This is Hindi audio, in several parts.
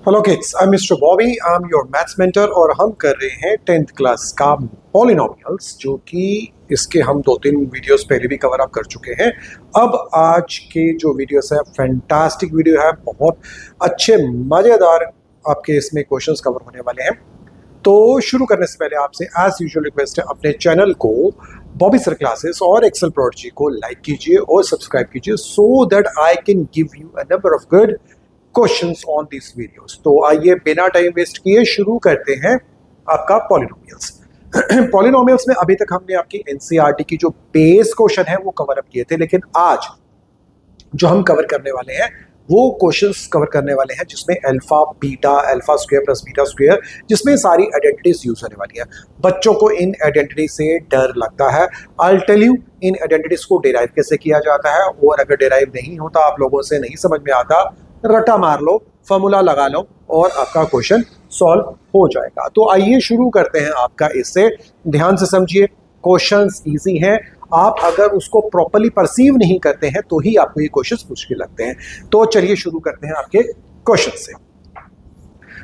Hello kids, I am mister Bobby, I am your maths mentor और हम कर रहे हैं 10th क्लास का पॉलिनोमियल्स, जो कि इसके हम 2-3 वीडियोस पहले भी कवर अप कर चुके हैं। अब आज के जो वीडियोस है फैंटास्टिक वीडियो है, बहुत अच्छे मज़ेदार आपके इसमें क्वेश्चंस कवर होने वाले हैं। तो शुरू करने से पहले आपसे एज यूजुअल रिक्वेस्ट है, अपने चैनल को बॉबी सर क्लासेस और एक्सेल प्रोडजी को लाइक कीजिए और सब्सक्राइब कीजिए, so that I can give you a number of good questions on this videos. तो आइए बिना टाइम वेस्ट किए शुरू करते हैं आपका पॉलिनोमियल्स। पॉलिनोमियल्स में अभी तक हमने आपकी एनसीईआरटी की जो बेस क्वेश्चन है वो कवर अप किए थे, लेकिन आज जो हम कवर करने वाले हैं वो क्वेश्चंस कवर करने वाले हैं जिसमें alpha beta, alpha square plus beta square, जिसमें सारी आइडेंटिटीज यूज होने वाली है। बच्चों को इन आइडेंटिटी से डर लगता है। आई टेल यू इन आइडेंटिटीज को डिराइव कैसे किया जाता है, और अगर डिराइव नहीं होता, आप लोगों से नहीं समझ में आता, रटा मार लो, फॉर्मूला लगा लो और आपका क्वेश्चन सॉल्व हो जाएगा। तो आइए शुरू करते हैं आपका इससे। ध्यान से समझिए, क्वेश्चंस इजी हैं। आप अगर उसको प्रॉपर्ली परसीव नहीं करते हैं तो ही आपको ये क्वेश्चंस मुश्किल लगते हैं। तो चलिए शुरू करते हैं आपके क्वेश्चन से।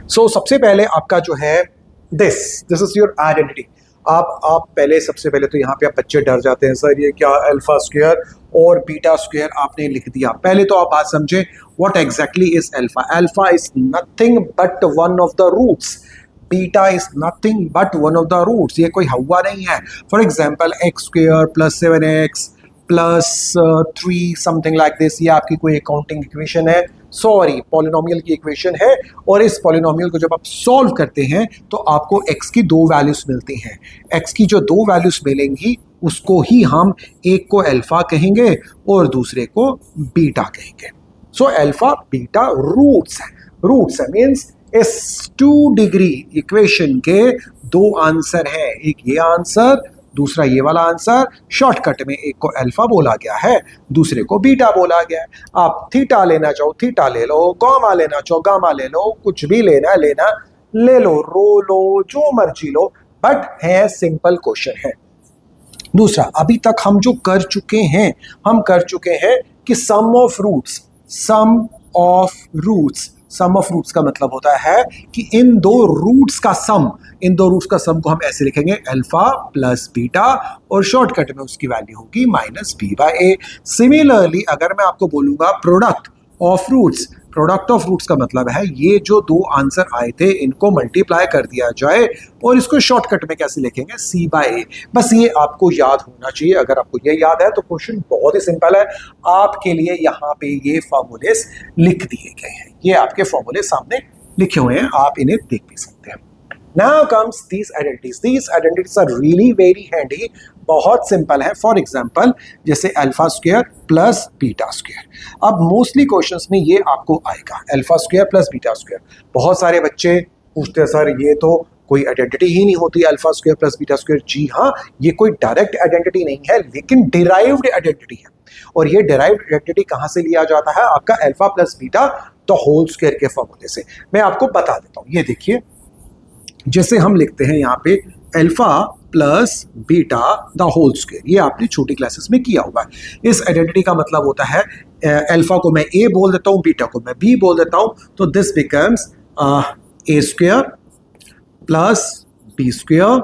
सो सबसे पहले आपका जो है दिस इज योर आइडेंटिटी। आप पहले, सबसे पहले तो यहाँ पे आप बच्चे डर जाते हैं, सर ये क्या अल्फा स्क्वायर और बीटा स्क्वायर आपने लिख दिया। पहले तो आप बात समझें, what exactly is alpha. Alpha is nothing but one of the roots, beta is nothing but one of the roots. ये कोई हवा नहीं है। For example x square plus 7x plus 3 something like this, ये आपकी कोई अकाउंटिंग इक्वेशन है, सॉरी पॉलिनोमियल की इक्वेशन है। और इस पॉलिनोमियल को जब आप सॉल्व करते हैं तो आपको x की 2 वैल्यूज मिलती हैं। x की जो 2 वैल्यूज मिलेंगी उसको ही हम एक को अल्फा कहेंगे और दूसरे को बीटा कहेंगे। सो अल्फा बीटा रूट्स है मीन्स इस 2 डिग्री इक्वेशन के 2 आंसर है, एक ये आंसर, दूसरा ये वाला आंसर। शॉर्टकट में एक को अल्फा बोला गया है, दूसरे को बीटा बोला गया है। आप थीटा लेना चाहो थीटा ले लो, गामा लेना चाहो गामा ले लो, कुछ भी लेना ले लो, रो लो, जो मर्जी लो, बट है सिंपल क्वेश्चन है। दूसरा, अभी तक हम जो कर चुके हैं कि सम ऑफ रूट्स का मतलब होता है कि इन दो रूट्स का सम को हम ऐसे लिखेंगे, अल्फा प्लस बीटा, और शॉर्टकट में उसकी वैल्यू होगी minus b by A. Similarly अगर मैं आपको बोलूंगा प्रोडक्ट ऑफ रूट्स का मतलब है ये जो 2 आंसर आए थे इनको मल्टीप्लाई कर दिया जाए, और इसको शॉर्टकट में कैसे लिखेंगे, सी बाय ए। बस ये आपको याद होना चाहिए। अगर आपको ये याद है तो क्वेश्चन बहुत ही सिंपल है। आपके लिए यहाँ पे ये फॉर्मूले लिख दिए गए हैं, ये आपके फॉर्मूले सामने लिखे हुए हैं, आप इन्हें देख भी सकते हैं। Now comes these identities. These identities are really very handy. बहुत सिंपल है। फॉर एग्जाम्पल जैसे alpha square plus beta square. अब मोस्टली क्वेश्चंस में ये आपको आएगा, alpha square plus beta square. बहुत सारे बच्चे पूछते हैं, सर ये तो कोई आइडेंटिटी ही नहीं होती alpha square plus beta square. जी हाँ, ये कोई डायरेक्ट आइडेंटिटी नहीं है, लेकिन डिराइव्ड आइडेंटिटी है। और ये डिराइव्ड आइडेंटिटी कहाँ से लिया जाता है, आपका alpha plus beta the whole square के फॉर्मूले से। मैं आपको बता देता हूँ, ये देखिए, जैसे हम लिखते हैं यहाँ पे alpha plus beta the whole square, ये आपने छोटी क्लासेस में किया होगा। इस आइडेंटिटी का मतलब होता है अल्फा को मैं ए बोल देता हूँ, बीटा को मैं बी बोल देता हूँ, तो this becomes a square plus b square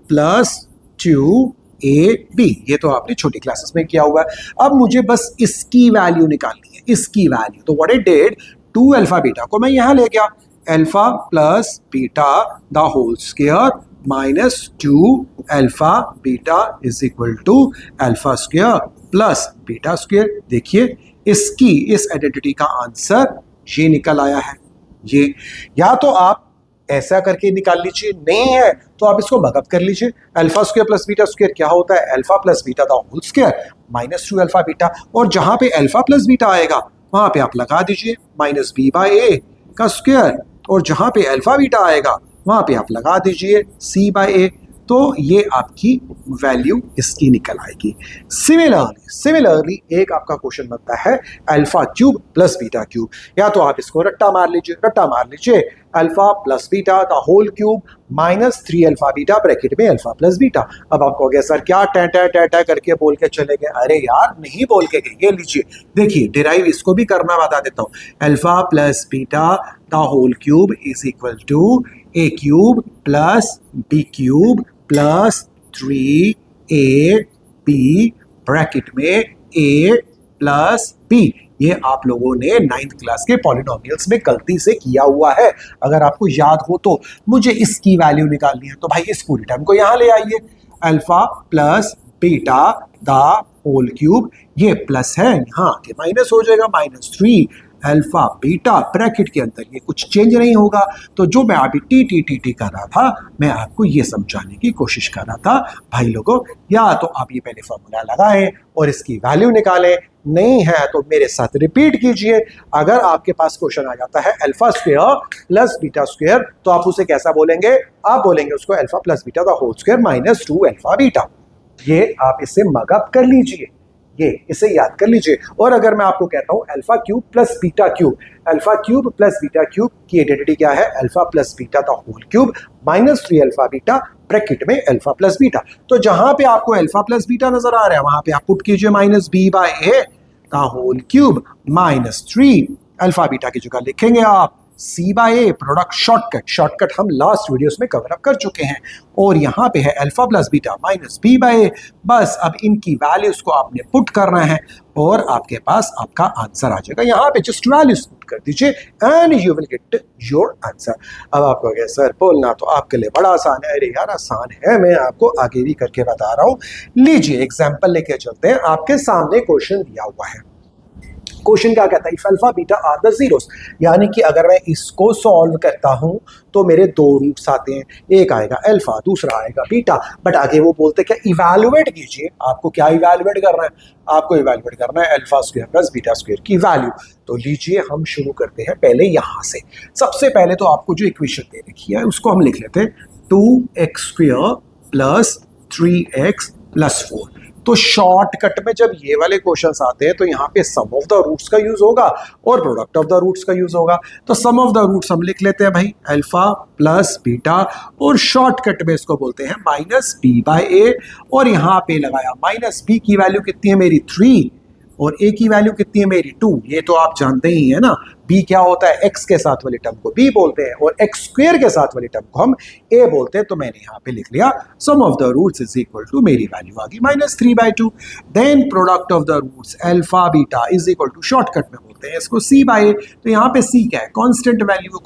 plus 2ab। ये तो आपने छोटी क्लासेस में किया हुआ है। अब मुझे बस इसकी वैल्यू निकालनी है, इसकी वैल्यू। तो what I did, 2 alpha beta को मैं यहाँ ले गया, alpha plus beta the whole square minus 2 alpha beta is equal to alpha square plus beta square. देखिए इस आइडेंटिटी का आंसर ये निकल आया है। ये या तो आप ऐसा करके निकाल लीजिए, नहीं है तो आप इसको भगत कर लीजिए। Alpha square plus beta square क्या होता है, alpha plus beta the whole square minus 2 alpha beta, और जहां पे अल्फा प्लस बीटा आएगा वहां पे आप लगा दीजिए माइनस बी बाय ए का स्क्वायर, और जहां पे अल्फा बीटा आएगा वहां पे आप लगा दीजिए सी बाय ए। तो ये आपकी वैल्यू इसकी निकल आएगी। सिमिलरली एक आपका क्वेश्चन बनता है alpha cube plus beta cube. या तो आप इसको रट्टा मार लीजिए alpha plus beta the whole cube minus 3 alpha beta bracket में अल्फा प्लस बीटा। अब आप कहोगे सर क्या टा करके बोल के चले गए, अरे यार नहीं बोल के गए। ये लीजिए, देखिए डिराइव इसको भी करना बता देता हूँ, alpha plus beta the whole cube is equal to a cube plus b cube plus 3ab bracket में a प्लस b। ये आप लोगों ने 9th क्लास के पॉलिनोमियल्स में गलती से किया हुआ है। अगर आपको याद हो तो मुझे इसकी वैल्यू निकालनी है, तो भाई इस पूरी टर्म को यहां ले आइए। Alpha plus beta the whole cube, ये प्लस है यहाँ के माइनस हो जाएगा, -3 अल्फा बीटा ब्रैकेट के अंदर ये कुछ चेंज नहीं होगा। तो जो मैं अभी टी कर रहा था, मैं आपको ये समझाने की कोशिश कर रहा था भाई लोगों, या तो आप ये पहले फॉर्मूला लगाएं और इसकी वैल्यू निकालें, नहीं है तो मेरे साथ रिपीट कीजिए। अगर आपके पास क्वेश्चन आ जाता है alpha square plus beta square, तो आप उसे कैसा बोलेंगे? आप बोलेंगे उसको alpha plus beta the whole square -2 alpha beta. ये आप इसे मगअप कर लीजिए, ये इसे याद कर लीजिए। और अगर मैं आपको कहता हूं alpha cube plus beta cube, alpha cube plus beta cube की आइडेंटिटी क्या है? Alpha plus beta the whole cube -3 alpha beta bracket में अल्फा प्लस बीटा। तो जहां पे आपको अल्फा प्लस बीटा नजर आ रहा है, वहां पे आप पुट कीजिए -b/a the whole cube -3 alpha beta की जगह लिखेंगे आप c/a प्रोडक्ट शॉर्टकट हम लास्ट वीडियोस में कवर अप कर चुके हैं। और यहाँ पे है अल्फा प्लस बीटा -b/a। बस अब इनकी वैल्यूज को आपने पुट करना है और आपके पास आपका आंसर आ जाएगा। यहाँ पे जस्ट वैल्यूज पुट कर दीजिए and you will get your answer. अब आपको कहोगे सर बोलना तो आपके लिए बड़ा आसान है। अरे यार आसान है, मैं आपको आगे भी करके बता रहा हूँ। लीजिए एग्जाम्पल लेके चलते हैं। आपके सामने क्वेश्चन दिया हुआ है। क्वेश्चन क्या कहता है? If alpha beta are the zeros, यानी कि अगर मैं इसको सॉल्व करता हूं तो मेरे दो रूट्स आते हैं, एक आएगा अल्फा, दूसरा आएगा बीटा। बट आगे वो बोलते क्या? इवैल्यूएट कीजिए। आपको क्या इवैल्यूएट करना है? आपको इवैल्यूएट करना है alpha square plus beta square की वैल्यू। तो लीजिए हम शुरू करते हैं पहले यहां से। सबसे पहले तो आपको जो इक्वेशन दे रखी है उसको हम लिख लेते हैं 2x square plus 3x plus 4। तो शॉर्टकट में जब ये वाले क्वेश्चंस आते हैं तो यहाँ पे सम ऑफ द रूट्स का यूज होगा और प्रोडक्ट ऑफ द रूट्स का यूज होगा। तो सम ऑफ द रूट्स हम लिख लेते हैं भाई अल्फा प्लस बीटा, और शॉर्टकट में इसको बोलते हैं -b/a। और यहाँ पे लगाया -b की वैल्यू कितनी है मेरी? 3, और a की वैल्यू कितनी है मेरी? 2। ये तो आप जानते ही है ना, b क्या होता है? x के साथ वाली टर्म को b बोलते हैं और x स्क्वायर के साथ वाली टर्म को हम a बोलते हैं। तो मैंने यहाँ पे लिख लिया sum of the roots is equal to, मेरी वैल्यू आ गई -3/2। Then product of the roots alpha beta is equal to, shortcut में बोलते हैं इसको c/a। तो यहाँ पे c क्या है? कांस्टेंट वैल्यू है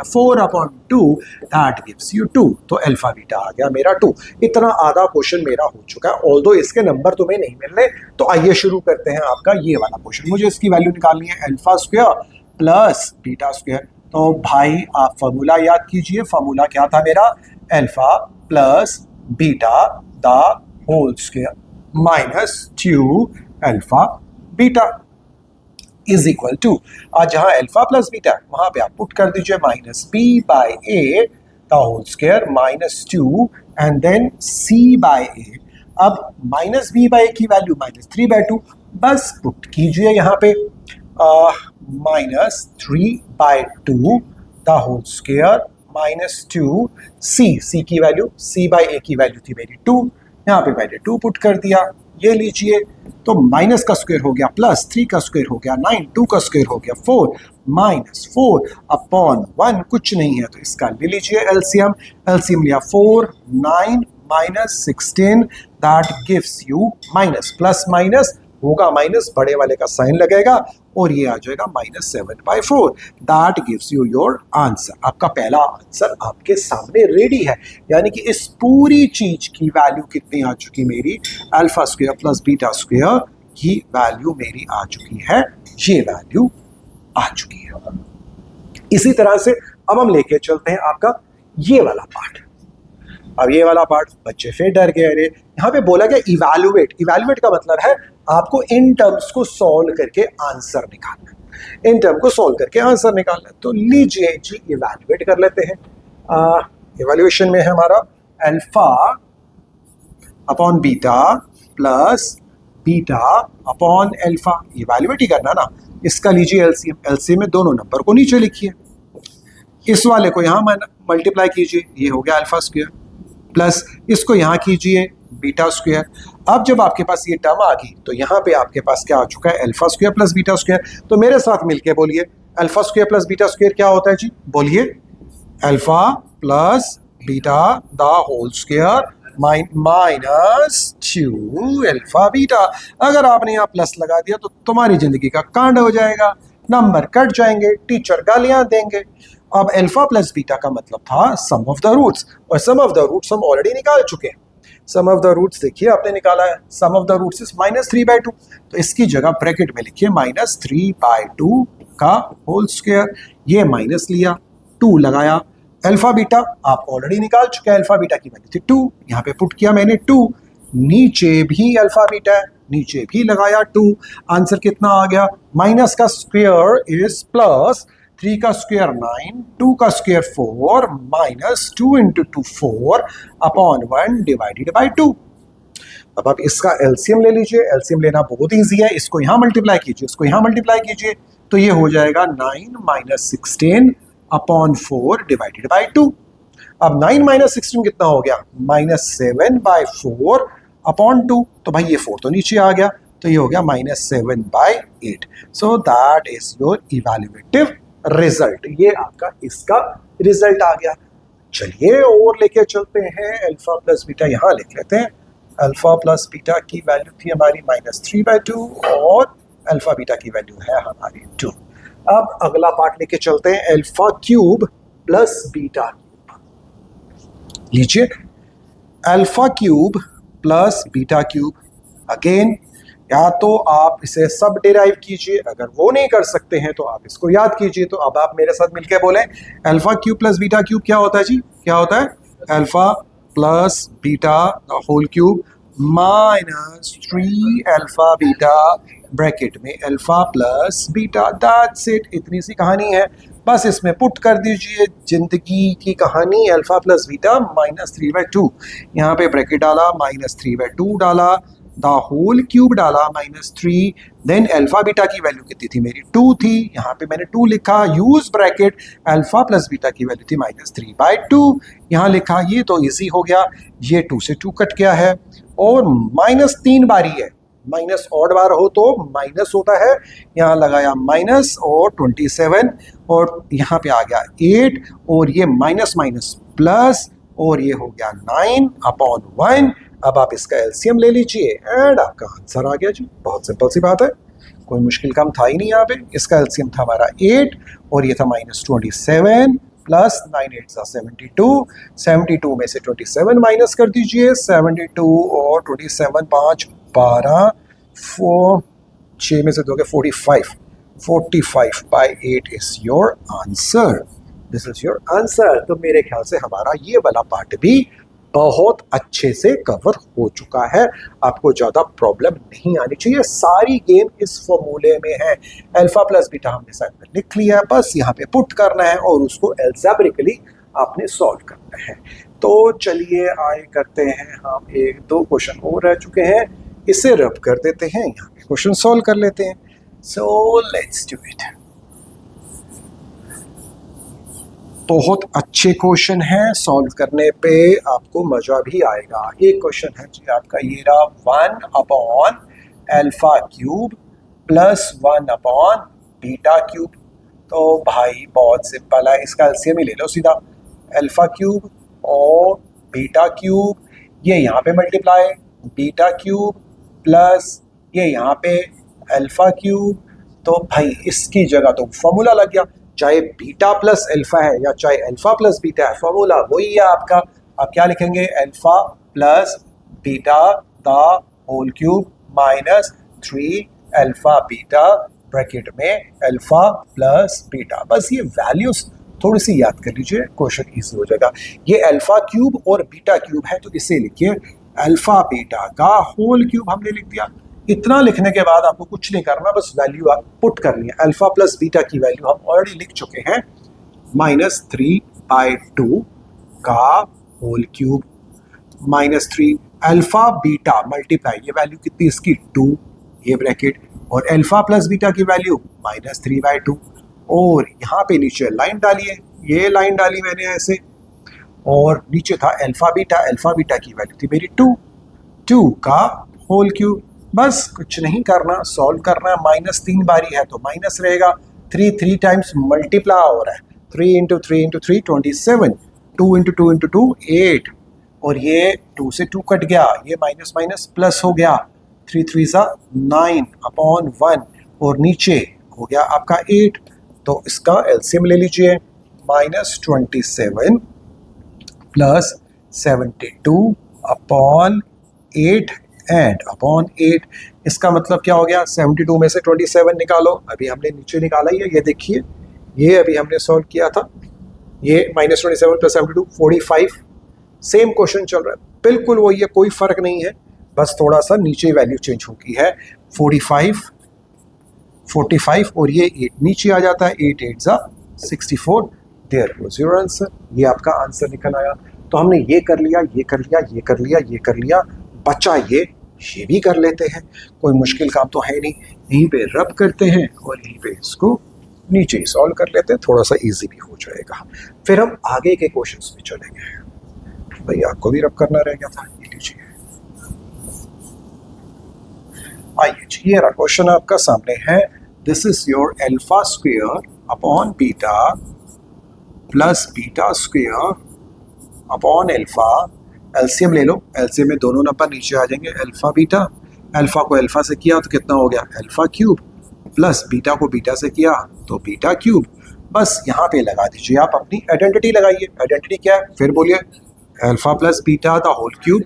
4/2, दैट गिव्स यू 2। तो अल्फा बीटा आ गया मेरा 2। इतना आधा क्वेश्चन मेरा हो चुका है, ऑल्दो इसके नंबर तुम्हें नहीं मिल रहे। तो आइए शुरू करते हैं आपका ये वाला क्वेश्चन। मुझे इसकी वैल्यू निकालनी है alpha square plus beta square. तो भाई आप फॉर्मूला याद कीजिए। फॉर्मूला क्या था मेरा? Alpha plus beta the whole square -2 alpha beta is equal to, आज जहां अल्फा प्लस बीटा वहां पे आप पुट कर दीजिए -b/a the whole square -2 and then c/a। अब -b/a की वैल्यू -3/2, बस पुट कीजिए यहाँ पे -3/2 द होल स्क्वायर -2 c की वैल्यू, c/a की वैल्यू थी मेरी 2, यहाँ पे मैंने 2 पुट कर दिया। ये लीजिए, तो माइनस का स्क्वायर हो गया प्लस, 3 का स्क्वायर हो गया 9, 2 का स्क्वायर हो गया 4, -4/1 कुछ नहीं है। तो इसका ले लीजिए एलसीएम। एलसीएम लिया 4, 9 -16, that gives you minus, plus minus होगा माइनस, बड़े वाले का साइन लगेगा और ये आ जाएगा -7/4। That gives you your answer. आपका पहला आंसर आपके सामने रेडी है। यानी कि इस पूरी चीज की वैल्यू कितनी आ चुकी मेरी? Alpha square plus beta square की वैल्यू मेरी आ चुकी है, ये वैल्यू आ चुकी है। इसी तरह से अब हम लेके चलते हैं आपका ये वाला पार्ट। अब ये वाला पार्ट बच्चे फिर डर गए। अरे यहाँ पे बोला गया इवैल्यूएट। इवैल्यूएट का मतलब है आपको इन टर्म्स को सॉल्व करके आंसर निकालना है। इन टर्म को सॉल्व करके आंसर निकालना है। तो लीजिए जी इवैल्यूएट कर लेते हैं। इवैल्यूएशन में है हमारा alpha upon beta plus beta upon alpha. Evaluate ही करना ना। इसका लीजिए एलसीएम। एलसीएम में दोनों नंबर को नीचे लिखिए, इस वाले को यहाँ मल्टीप्लाई कीजिए, ये हो गया अल्फा स्क्वायर, प्लस इसको यहाँ कीजिए बीटा स्क्वायर। अब जब आपके पास ये टर्म आ गई तो यहाँ पे आपके पास क्या आ चुका है? Alpha square plus beta square. तो मेरे साथ मिलके बोलिए alpha square plus beta square क्या होता है जी, बोलिए। Alpha plus beta the whole square minus 2 alpha beta. अगर आपने यहाँ प्लस लगा दिया तो तुम्हारी जिंदगी का कांड हो जाएगा, नंबर कट जाएंगे, टीचर गालियां देंगे। अब अल्फा प्लस बीटा का मतलब था सम ऑफ द रूट्स, और सम ऑफ द रूट्स हम ऑलरेडी निकाल चुके हैं। सम ऑफ द रूट्स देखिए आपने निकाला है, सम ऑफ द रूट्स इज -3/2, तो इसकी जगह ब्रैकेट में लिखिए -3/2 का होल स्क्वायर। ये माइनस लिया, 2 लगाया, अल्फा बीटा आप ऑलरेडी निकाल चुके हैं, अल्फा बीटा की वैल्यू थी 2, यहाँ पे पुट किया मैंने 2, नीचे भी अल्फा बीटा है, नीचे भी लगाया 2, आंसर कितना आ गया, माइनस का स्क्वायर इज प्लस, 3 का स्क्वायर 9, 2 का स्क्वायर 4, -2 × 2 4 अपॉन 1 डिवाइडेड बाई 2। अब आप इसका एलसीएम ले लीजिए, एलसीएम लेना बहुत ईजी है, इसको यहाँ मल्टीप्लाई कीजिए, इसको यहाँ मल्टीप्लाई कीजिए, तो ये हो जाएगा 9 - 16 अपॉन 4 डिवाइडेड बाई 2। अब 9 - 16 कितना हो गया, -7/4 अपॉन 2, तो भाई ये 4 तो नीचे आ गया, तो ये हो गया -7/8। So that is your evaluative result, ये आपका इसका रिजल्ट आ गया। चलिए और लेके चलते हैं, अल्फा प्लस बीटा यहाँ लिख लेते हैं। अल्फा प्लस बीटा की वैल्यू थी हमारी -3/2 और अल्फा बीटा की वैल्यू है हमारी 2। अब अगला पार्ट लेके चलते हैं, alpha cube plus beta cube. लीजिए alpha cube plus beta cube, again या तो आप इसे सब डिराइव कीजिए, अगर वो नहीं कर सकते हैं तो आप इसको याद कीजिए। तो अब आप मेरे साथ मिलकर बोलें, alpha cube plus beta cube क्या होता है जी, क्या होता है, alpha plus beta whole cube -3 alpha beta bracket में alpha plus beta, that's it, इतनी सी कहानी है। बस इसमें पुट कर दीजिए जिंदगी की कहानी, अल्फा प्लस बीटा -3/2, यहाँ पे ब्रैकेट डाला, -3/2 डाला, द होल क्यूब डाला -3, देन अल्फा बीटा की वैल्यू कितनी थी मेरी 2 थी, यहाँ पे मैंने 2 लिखा, use bracket, alpha plus beta की वैल्यू थी -3/2, यहाँ लिखा, ये तो इजी हो गया, ये 2 से 2 कट गया है, और -3 बारी है, माइनस ऑड बार हो तो माइनस होता है, यहाँ लगाया माइनस और 27, और यहाँ पे आ गया 8, और ये माइनस माइनस प्लस, और ये हो गया 9/1। अब आप इसका एलसीएम ले लीजिए एंड आपका आंसर आ गया जी, बहुत सिंपल सी बात है, कोई मुश्किल काम था ही नहीं यहाँ पे। इसका एलसीएम था हमारा 8 और ये था -27 प्लस 9 8 72, 72 में से 27 माइनस कर दीजिए, 72 और 27 5 12, 4 6 में से दोगे 45, 45/8 is your answer, this is your answer. तो मेरे ख्याल से हमारा ये वाला पार्ट भी बहुत अच्छे से कवर हो चुका है, आपको ज़्यादा प्रॉब्लम नहीं आनी चाहिए, सारी गेम इस फॉर्मूले में है। अल्फा प्लस बीटा हमने साइड में लिख लिया है, बस यहाँ पे पुट करना है और उसको एल्जेब्रिकली आपने सॉल्व करना है। तो चलिए आए करते हैं, हम 1-2 क्वेश्चन और रह चुके हैं, इसे रब कर देते हैं, यहाँ पे क्वेश्चन सॉल्व कर लेते हैं। So let's do it. बहुत अच्छे क्वेश्चन हैं, सॉल्व करने पे आपको मजा भी आएगा। एक क्वेश्चन है जी आपका ये रहा, 1/अल्फा क्यूब प्लस 1/बीटा क्यूब। तो भाई बहुत सिंपल है, इसका एलसीएम ही ले लो सीधा, अल्फा क्यूब और बीटा क्यूब, ये यहाँ पे मल्टीप्लाई बीटा क्यूब प्लस ये यहाँ पे अल्फा क्यूब, तो भाई इसकी जगह तो फॉर्मूला लग गया, चाहे बीटा प्लस अल्फा है या चाहे अल्फा प्लस बीटा है, फॉर्मूला वही है आपका। आप क्या लिखेंगे, alpha plus beta the whole cube -3 alpha beta bracket में अल्फा प्लस बीटा, बस ये वैल्यूज थोड़ी सी याद कर लीजिए, क्वेश्चन इजी हो जाएगा। ये अल्फा क्यूब और बीटा क्यूब है तो इसे लिखिए अल्फा बीटा का होल क्यूब, हमने लिख दिया। इतना लिखने के बाद आपको कुछ नहीं करना, बस वैल्यू आप पुट करनी है। अल्फा प्लस बीटा की वैल्यू हम ऑलरेडी लिख चुके हैं, -3/2 का whole cube -3 alpha beta multiply, ये वैल्यू कितनी इसकी 2, ये ब्रैकेट, और अल्फा प्लस बीटा की वैल्यू -3/2, और यहाँ पे नीचे लाइन डालिए, ये लाइन डाली मैंने ऐसे, और नीचे था अल्फा बीटा की वैल्यू थी मेरी 2 का होल क्यूब। बस कुछ नहीं करना, सॉल्व करना, -3 बारी है तो माइनस रहेगा, 3 टाइम्स मल्टीप्लाई हो रहा है, 3 इंटू 3 इंटू 3 27, 2 इंटू 2 इंटू 2 8, और ये 2 से 2 कट गया, ये माइनस माइनस प्लस हो गया, 3 3 सा 9 अपॉन 1, और नीचे हो गया आपका 8। तो इसका एलसीएम ले लीजिए, -27 प्लस 72 अपॉन 8 एंड अपॉन 8। इसका मतलब क्या हो गया, 72 में से 27 निकालो, अभी हमने नीचे निकाला ही है, ये देखिए, ये अभी हमने सॉल्व किया था, ये -27 प्लस 72 45। सेम क्वेश्चन चल रहा है, बिल्कुल वही है, कोई फर्क नहीं है, बस थोड़ा सा नीचे वैल्यू चेंज हो गई है। 45 और ये 8 नीचे आ जाता है, 8 8 सा 64, देयर वाज योर आंसर। ये आपका आंसर निकल आया। तो हमने ये कर लिया, ये कर लिया, ये कर लिया, ये कर लिया, बचा ये भी कर लेते हैं, कोई मुश्किल काम तो है नहीं, यहीं पे रब करते हैं और यहीं पे इसको नीचे ही सॉल्व कर लेते हैं, थोड़ा सा इजी भी हो जाएगा। फिर हम आगे के क्वेश्चंस में चलेंगे। भाई आपको भी रब करना रह गया था, ये लीजिए। आइए जी, ये रहा क्वेश्चन आपका सामने है, this is your alpha square upon beta plus beta square upon alpha. LCM ले लो, एलसीएम में दोनों नंबर नीचे आ जाएंगे, अल्फा बीटा, अल्फा को अल्फा से किया तो कितना हो गया, अल्फा क्यूब, प्लस बीटा को बीटा से किया तो बीटा क्यूब। बस यहाँ पे लगा दीजिए, आप अपनी आइडेंटिटी लगाइए। आइडेंटिटी क्या है, फिर बोलिए, alpha plus beta the whole cube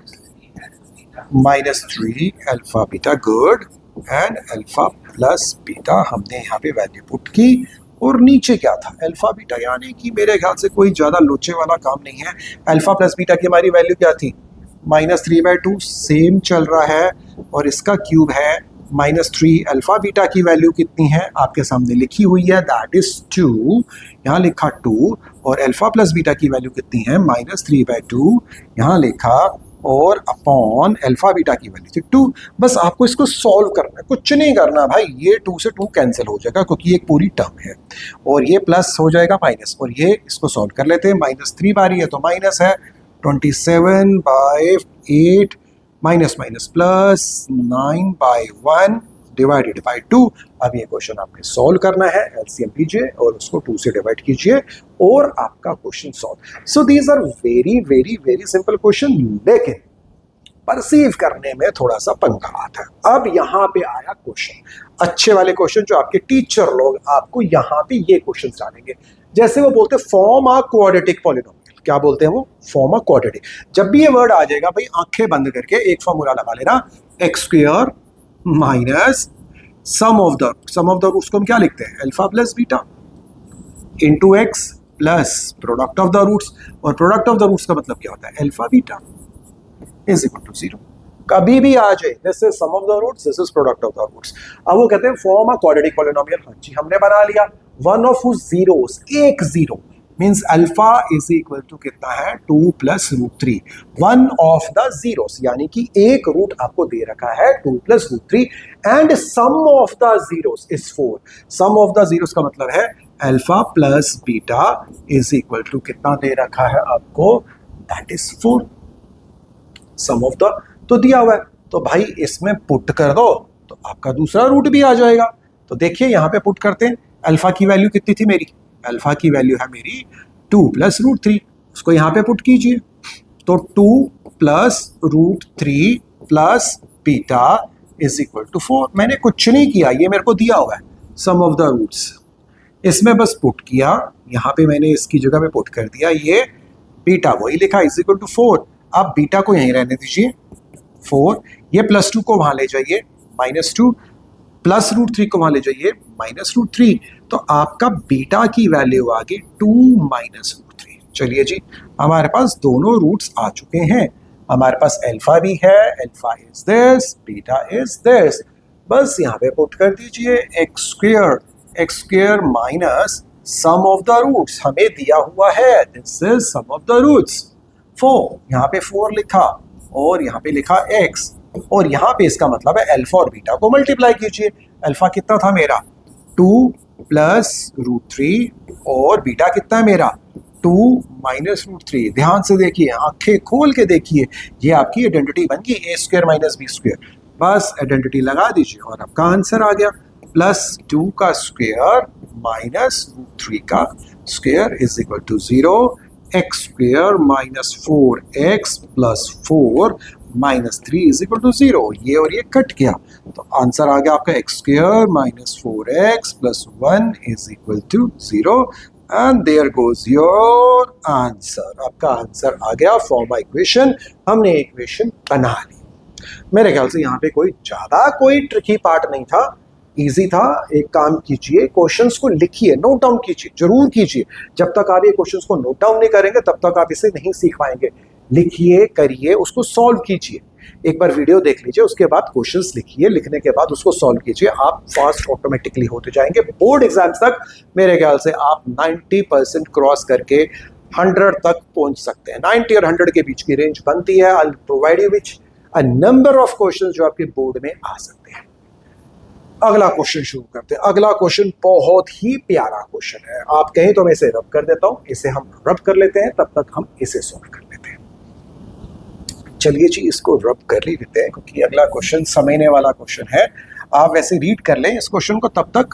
-3 alpha beta, good, and alpha plus beta हमने यहाँ पे वैल्यू पुट की, और नीचे क्या था, अल्फा बीटा, यानी कि मेरे ख्याल से कोई ज़्यादा लोचे वाला काम नहीं है। अल्फा प्लस बीटा की हमारी वैल्यू क्या थी, -3/2, सेम चल रहा है, और इसका क्यूब है -3। अल्फा बीटा की वैल्यू कितनी है, आपके सामने लिखी हुई है, दैट इज 2, यहाँ लिखा 2, और अल्फा प्लस बीटा की वैल्यू कितनी है, -3/2, यहाँ लिखा, और अपॉन अल्फा बीटा की वैल्यू थी 2। बस आपको इसको सॉल्व करना है, कुछ नहीं करना भाई, ये 2 से 2 कैंसिल हो जाएगा क्योंकि ये एक पूरी टर्म है, और ये प्लस हो जाएगा माइनस, और ये इसको सॉल्व कर लेते हैं, -3 बारी है तो माइनस है, 27/8 minus minus plus 9/1 divided by 2। अब ये क्वेश्चन आपने सॉल्व करना है, एलसीएम लीजिए और उसको 2 से डिवाइड कीजिए और आपका question solve. So these are very very very simple question, लेकिन परसीव करने में थोड़ा सा पंगा आता है। अब यहाँ पे आया क्वेश्चन, अच्छे वाले क्वेश्चन जो आपके टीचर लोग आपको यहाँ पे ये क्वेश्चन डालेंगे, जैसे वो बोलते हैं फॉर्म अ क्वाड्रेटिक पॉलिनोमियल। क्या बोलते हैं वो, फॉर्म अ क्वाड्रेटिक। जब भी ये वर्ड आ जाएगा भाई आंखें बंद करके एक फॉर्मूला लगा लेना, x square minus sum of the roots को हम क्या लिखते हैं, alpha plus beta into x plus product of the roots, और प्रोडक्ट ऑफ द रूट्स का मतलब क्या होता है, alpha beta is equal to 0। कभी भी आ जाए, this is sum of the roots, this is product of the roots. अब वो कहते हैं फॉर्म अ क्वाड्रेटिक पॉलिनोमियल। हाँ जी, हमने बना लिया। वन ऑफ हुज जीरोस, एक zero means alpha is equal to कितना है, 2 plus root 3। One of the zeros यानी कि एक रूट आपको दे रखा है 2 plus root 3, and sum of the zeros is 4। Sum of the zeros का मतलब है alpha plus beta is equal to कितना दे रखा है आपको, that is 4। Sum of the तो दिया हुआ है, तो भाई इसमें पुट कर दो तो आपका दूसरा रूट भी आ जाएगा। तो देखिए यहाँ पे पुट करते हैं, अल्फा की वैल्यू कितनी थी मेरी, अल्फा की वैल्यू है मेरी 2 प्लस रूट 3, उसको यहाँ पे पुट कीजिए, तो 2 plus root 3 plus beta is equal to 4। मैंने कुछ नहीं किया, ये मेरे को दिया हुआ है सम ऑफ द रूट्स, इसमें बस पुट किया, यहाँ पे मैंने इसकी जगह पे पुट कर दिया, ये बीटा वही लिखा इज इक्वल टू 4। आप बीटा को यहीं रहने दीजिए 4, ये प्लस 2 को वहां ले जाइए -2, प्लस रूट 3 को वहां ले जाइए -√3, तो आपका बीटा की वैल्यू आ गई 2 माइनस रूट 3। चलिए जी, हमारे पास दोनों रूट्स आ चुके हैं, हमारे पास अल्फा भी है, alpha is this, beta is this, बस यहाँ पे पुट कर दीजिए x square minus sum of the roots, हमें दिया हुआ है this is sum of the roots 4, यहाँ पे 4 लिखा और यहाँ पे लिखा x, और यहाँ पे इसका मतलब है अल्फा और बीटा को मल्टीप्लाई कीजिए। अल्फा कितना था मेरा 2 प्लस रूट 3, और बीटा कितना है मेरा 2 माइनस रूट 3। ध्यान से देखिए, आंखें खोल के देखिए, ये आपकी आइडेंटिटी बन गई a square minus b square. बस आइडेंटिटी लगा दीजिए और आपका आंसर आ गया, +2 का स्क्वायर -√3 का square is equal to 0, x square -4x + 4 -3 is equal to 0। ये और ये कट गया तो आंसर आ गया आपका x square -4x + 1 is equal to 0 and there goes your answer. आपका आंसर आ गया फॉर्म इक्वेशन। हमने इक्वेशन बना ली। मेरे ख्याल से यहाँ पे कोई ट्रिकी पार्ट नहीं था, इजी था। एक काम कीजिए, क्वेश्चंस को लिखिए, नोट डाउन कीजिए, जरूर कीजिए। जब तक आप ये क्वेश्चंस को नोट डाउन नहीं करेंगे तब तक आप इसे नहीं सीख पाएंगे। लिखिए, करिए, उसको सॉल्व कीजिए। एक बार वीडियो देख लीजिए, उसके बाद क्वेश्चंस लिखिए, लिखने के बाद उसको सॉल्व कीजिए। आप फास्ट ऑटोमेटिकली होते जाएंगे। बोर्ड एग्जाम्स तक मेरे ख्याल से आप 90% क्रॉस करके 100 तक पहुंच सकते हैं। 90 और 100 के बीच की रेंज बनती है। I will provide you which a number of questions जो आपके बोर्ड में आ सकते हैं। अगला क्वेश्चन शुरू करते हैं। अगला क्वेश्चन बहुत ही प्यारा क्वेश्चन है। आप कहें तो मैं इसे रब कर देता हूं। इसे हम रब कर लेते हैं, तब तक हम इसे सॉल्व कर लेते हैं। चलिए जी, इसको रब कर ही लेते हैं क्योंकि अगला क्वेश्चन समझने वाला क्वेश्चन है। आप वैसे रीड कर लें इस क्वेश्चन को, तब तक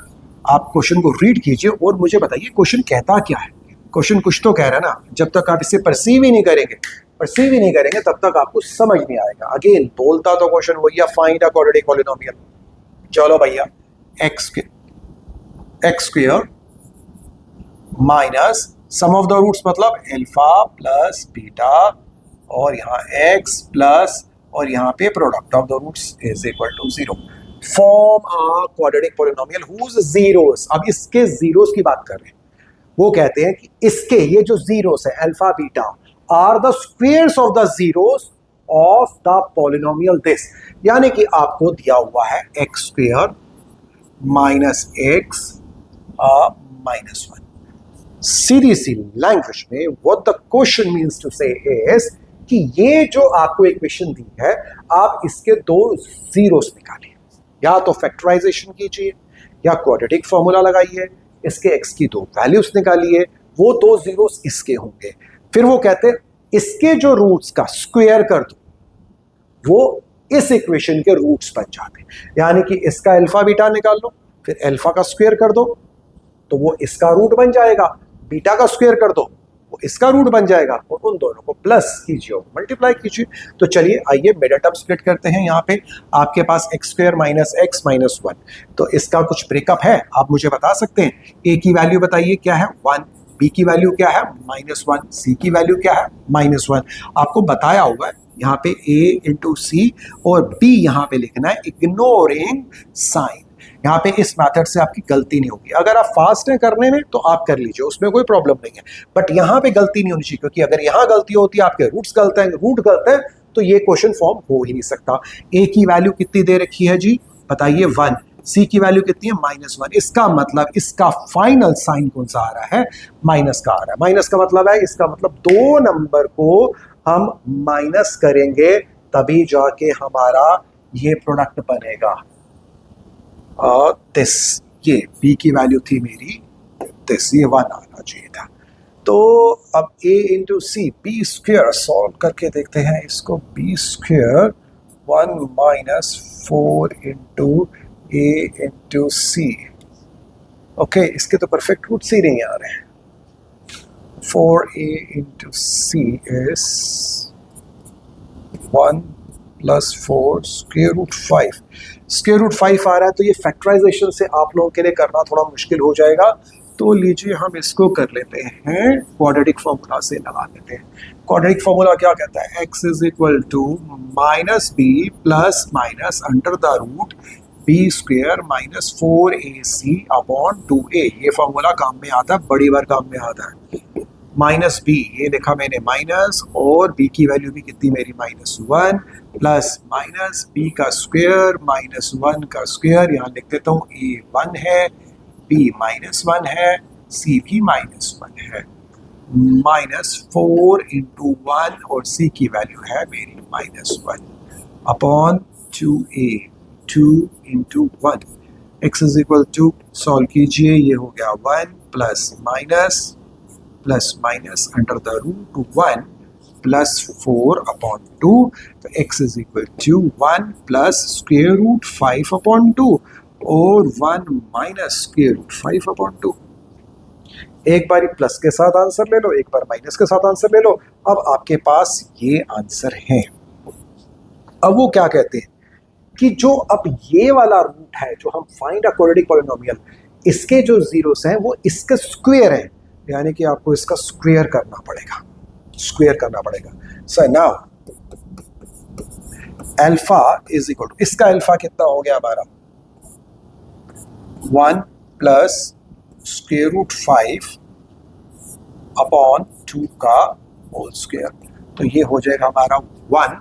आप क्वेश्चन को रीड कीजिए और मुझे बताइए क्वेश्चन कहता क्या है। क्वेश्चन कुछ तो कह रहा है ना। जब तक आप इसे परसीव ही नहीं करेंगे तब तक आपको समझ नहीं आएगा। अगेन बोलता तो क्वेश्चन वही है, फाइंड अ क्वाड्रेटिक पॉलिनोमियल। चलो भैया, x square minus sum of the roots मतलब अल्फा प्लस बीटा और यहाँ एक्स प्लस और यहाँ पे product of the roots is equal to 0। Form a quadratic polynomial whose zeros. अब इसके जीरोस की बात कर रहे हैं। वो कहते हैं कि इसके ये जो जीरोस है alpha beta are the squares of the zeros of the polynomial this. यानी कि आपको दिया हुआ है x square minus x minus 1। सीधी सी लैंग्वेज में what the question means to say is कि ये जो आपको इक्वेशन दी है, आप इसके दो जीरोस निकालिए। या तो फैक्टराइजेशन कीजिए या क्वाड्रेटिक फॉर्मूला लगाइए, इसके एक्स की दो वैल्यूज निकालिए, वो दो जीरोस इसके होंगे। फिर वो कहते हैं इसके जो रूट्स का स्क्वायर कर दो, वो इस इक्वेशन के रूट्स बन जाते हैं। यानी कि इसका अल्फा बीटा निकाल लो, फिर अल्फा का स्क्वायर कर दो तो वो इसका रूट बन जाएगा, बीटा का स्क्वायर कर दो वो इसका रूट बन जाएगा, और उन दोनों को प्लस कीजिए और मल्टीप्लाई कीजिए। तो चलिए आइए मिडिल टर्म स्प्लिट करते हैं। यहाँ पे आपके पास x square minus x minus 1, तो इसका कुछ ब्रेकअप है आप मुझे बता सकते हैं। ए की वैल्यू बताइए क्या है, 1। बी की वैल्यू क्या है, -1। सी की वैल्यू क्या है, -1। आपको बताया हुआ है यहाँ पे a इंटू सी और b यहाँ पे लिखना है इग्नोरिंग साइन। यहाँ पे इस मेथड से आपकी गलती नहीं होगी। अगर आप फास्ट हैं करने में तो आप कर लीजिए, उसमें कोई प्रॉब्लम नहीं है, बट यहाँ पे गलती नहीं होनी चाहिए, क्योंकि अगर यहाँ गलती होती है, आपके रूट गलत है तो ये क्वेश्चन फॉर्म हो ही नहीं सकता। a की वैल्यू कितनी दे रखी है जी, बताइए 1। सी की वैल्यू कितनी है, -1। इसका मतलब इसका फाइनल साइन कौन सा आ रहा है, माइनस का आ रहा है। माइनस का मतलब है, इसका मतलब दो नंबर को हम माइनस करेंगे तभी जाके हमारा ये प्रोडक्ट बनेगा। दिस, ये b की वैल्यू थी मेरी दिस, ये 1 आना चाहिए था। तो अब a into c, b square solve करके देखते हैं इसको। B square 1 minus 4 into a into c. Okay, इसके तो परफेक्ट रूट्स ही नहीं आ रहे हैं। 4a into c is 1 plus 4 square root 5। Square root 5 आ रहा है, तो ये फैक्टराइजेशन से आप लोगों के लिए करना थोड़ा मुश्किल हो जाएगा। तो लीजिए हम इसको कर लेते हैं, क्वाड्रेटिक फॉर्मूला से लगा लेते हैं। क्वाड्रेटिक फॉर्मूला क्या कहता है, x is equal to minus b plus minus under the root b square minus 4ac upon 2a। ये फॉर्मूला काम में आता है, बड़ी बार काम में आता है। माइनस बी, ये देखा मैंने माइनस, और बी की वैल्यू भी कितनी मेरी -1 प्लस माइनस बी का स्क्वायर -1 का स्क्वायर। यहाँ लिख देता हूँ, ए 1 है, बी -1 है, सी भी -1 है। -4 इंटू 1 और सी की वैल्यू है मेरी -1 upon 2a, 2 into 1। X is equal to, solve कीजिए, ये हो गया 1 plus minus under the root 1 plus 4 upon 2। तो x is equal to 1 plus square root 5 upon 2। और 1 माइनस स्क्वायर रूट 5/2। एक बार प्लस के साथ आंसर ले लो, एक बार माइनस के साथ आंसर ले लो। अब आपके पास ये आंसर है। अब वो क्या कहते हैं कि जो अब ये वाला रूट है जो हम फाइंड अ क्वाड्रेटिक पॉलिनोमियल, इसके जो जीरोस हैं वो इसके स्क्वायर हैं, यानी कि आपको इसका स्क्वायर करना पड़ेगा, स्क्वायर करना पड़ेगा। So now alpha is equal to, इसका अल्फा कितना हो गया हमारा 1 प्लस स्क्वायर रूट 5/2 का होल स्क्वायर। तो ये हो जाएगा हमारा 1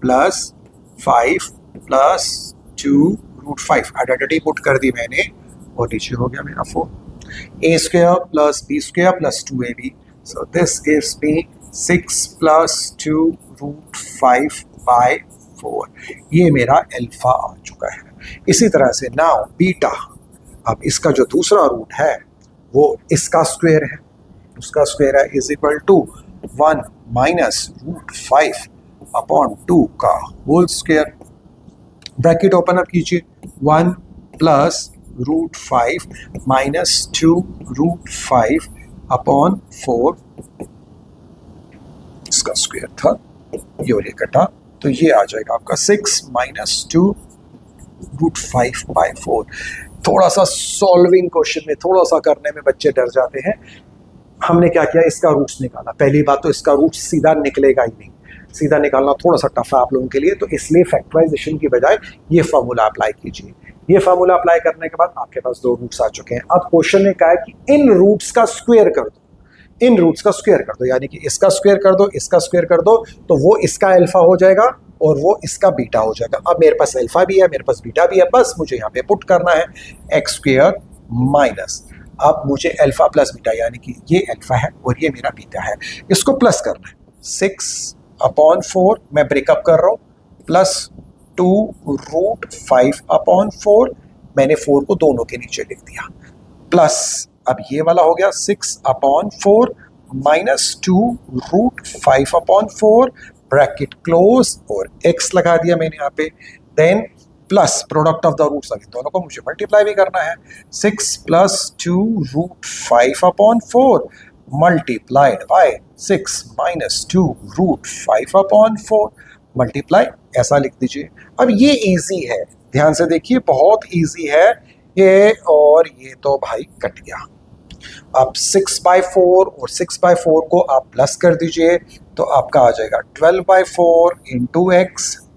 plus 5 plus 2 root 5। Identity put कर दी मैंने और नीचे हो गया मेरा 4। a square plus b square plus 2ab, so this gives me 6 plus 2 root 5/4। ये मेरा अल्फा आ चुका है। इसी तरह से नाउ बीटा, अब इसका जो दूसरा रूट है वो इसका स्क्वायर है, उसका स्क्वायर है is equal to 1 minus root 5/2 का whole square. Bracket open up कीजिए, 1 प्लस रूट 5 माइनस 2 रूट 5/4, इसका स्क्वायर था, ये कटा, तो ये आ जाएगा आपका 6 माइनस 2 रूट 5/4। थोड़ा सा सॉल्विंग क्वेश्चन में थोड़ा सा करने में बच्चे डर जाते हैं। हमने क्या किया, इसका रूट्स निकाला। पहली बात तो इसका रूट सीधा निकलेगा ही नहीं, सीधा निकालना थोड़ा सा टफ है आप लोगों के लिए, तो इसलिए फैक्टराइजेशन की बजाय ये फार्मूला अप्लाई कीजिए। ये फार्मूला अप्लाई करने के बाद आपके पास 2 रूट्स आ चुके हैं। अब क्वेश्चन ने कहा है कि इन रूट्स का स्क्वायर कर दो, इन रूट्स का स्क्वायर कर दो, यानी कि इसका स्क्वायर कर दो, इसका स्क्वायर कर दो, तो वो इसका अल्फा हो जाएगा और वो इसका बीटा हो जाएगा। अब मेरे पास अल्फा भी है, मेरे पास बीटा भी है, बस मुझे यहाँ पे पुट करना है एक्स स्क्वायर माइनस, अब मुझे अल्फा प्लस बीटा, यानी कि ये अल्फा है और ये मेरा बीटा है, इसको प्लस करना है। 6/4 मैं ब्रेकअप कर रहा हूँ, प्लस 2 रूट 5/4, मैंने 4 को दोनों के नीचे लिख दिया, प्लस अब ये वाला हो गया 6/4 माइनस 2 रूट 5/4, ब्रैकेट क्लोज और x लगा दिया मैंने यहाँ पे, then plus product of the roots, अभी दोनों को मुझे मल्टीप्लाई भी करना है। 6 plus 2 root 5/4 multiplied by 6 minus 2 root 5/4 multiply, ऐसा लिख दीजिए। अब ये इजी है, ध्यान से देखिए, बहुत इजी है ये, और ये तो भाई कट गया। अब 6/4 और 6/4 को आप प्लस कर दीजिए तो आपका आ जाएगा 12/4 इंटू एक्स,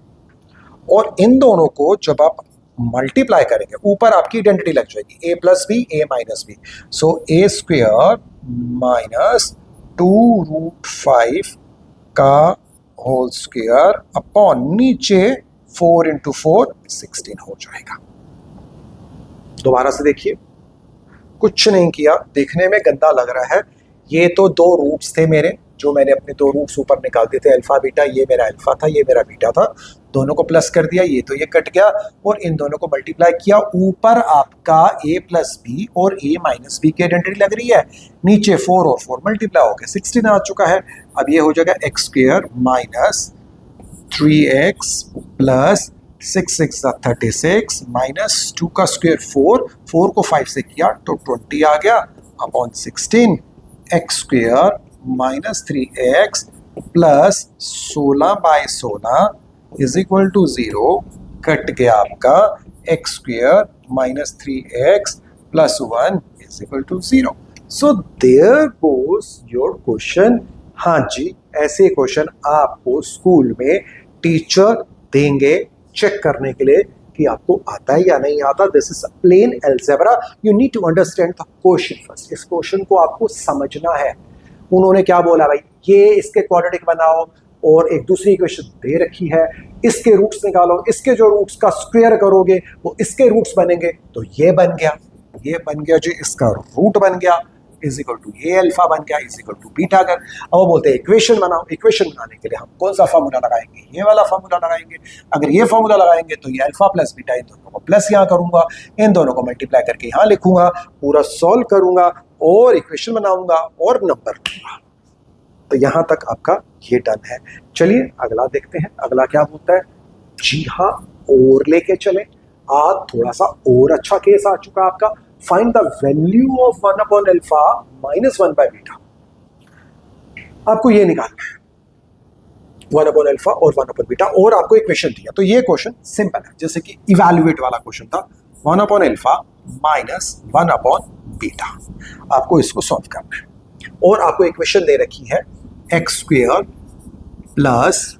और इन दोनों को जब आप मल्टीप्लाई करेंगे ऊपर आपकी आइडेंटिटी लग जाएगी, a plus B a minus B, so a square minus 2 root 5 का होल स्क्वायर अपॉन नीचे 4 इंटू 4 16 हो जाएगा। दोबारा से देखिए, कुछ नहीं किया, देखने में गंदा लग रहा है, ये तो 2 रूट्स थे मेरे, जो मैंने अपने 2 रूट्स ऊपर निकाल दिए थे, अल्फा बीटा, ये मेरा अल्फा था, ये मेरा बीटा था, दोनों को प्लस कर दिया, ये तो ये कट गया, और इन दोनों को मल्टीप्लाई किया, ऊपर आपका a प्लस बी और a माइनस बी की आइडेंटिटी लग रही है, नीचे 4 और 4 मल्टीप्लाई होकर 16 आ चुका है। अब ये हो जाएगा x square minus 3x plus 6 36 minus 2 का स्क्वायर 4 को 5 से किया तो 20 आ गया upon 16, X square minus 3x plus 16/16 is equal to 0, cut गया आपका x square minus 3x plus 1 is equal to 0। So there goes your question. हाँ जी, ऐसे क्वेश्चन आपको स्कूल में टीचर देंगे चेक करने के लिए कि आपको आता है या नहीं आता। This is plain algebra, you need to understand the question first. इस क्वेश्चन को आपको समझना है। उन्होंने क्या बोला भाई, ये इसके क्वाड्रेटिक बनाओ और एक दूसरी इक्वेशन दे रखी है, इसके रूट्स निकालो, इसके जो रूट्स का स्क्वायर करोगे वो इसके रूट्स बनेंगे, तो ये बन गया, ये बन गया जी, इसका रूट बन गया इज इक्वल टू ये अल्फा बन गया इज इक्वल टू बीटा। अगर अब वो बोलते हैं इक्वेशन बनाओ, इक्वेशन बनाने के लिए हम कौन सा फार्मूला लगाएंगे, ये वाला फार्मूला लगाएंगे। अगर ये फार्मूला लगाएंगे तो ये अल्फा प्लस बीटा, इन दोनों को प्लस यहाँ करूंगा, इन दोनों को मल्टीप्लाई करके यहाँ लिखूंगा, पूरा सॉल्व करूंगा और इक्वेशन बनाऊंगा और नंबर दूंगा। तो यहाँ तक आपका ये डन है। चलिए अगला देखते हैं, अगला क्या बोलता है। जी हाँ, और लेके चले। आज थोड़ा सा और अच्छा केस आ चुका है आपका, find the value of 1 upon alpha minus 1 by beta. आपको ये निकालना है 1 अपॉन अल्फा और 1 अपॉन बीटा, और आपको एक क्वेश्चन दिया। तो ये क्वेश्चन सिंपल है, जैसे कि इवैल्यूएट वाला क्वेश्चन था, 1 upon alpha minus 1 upon beta. आपको इसको सॉल्व करना है और आपको इक्वेशन दे रखी है x square plus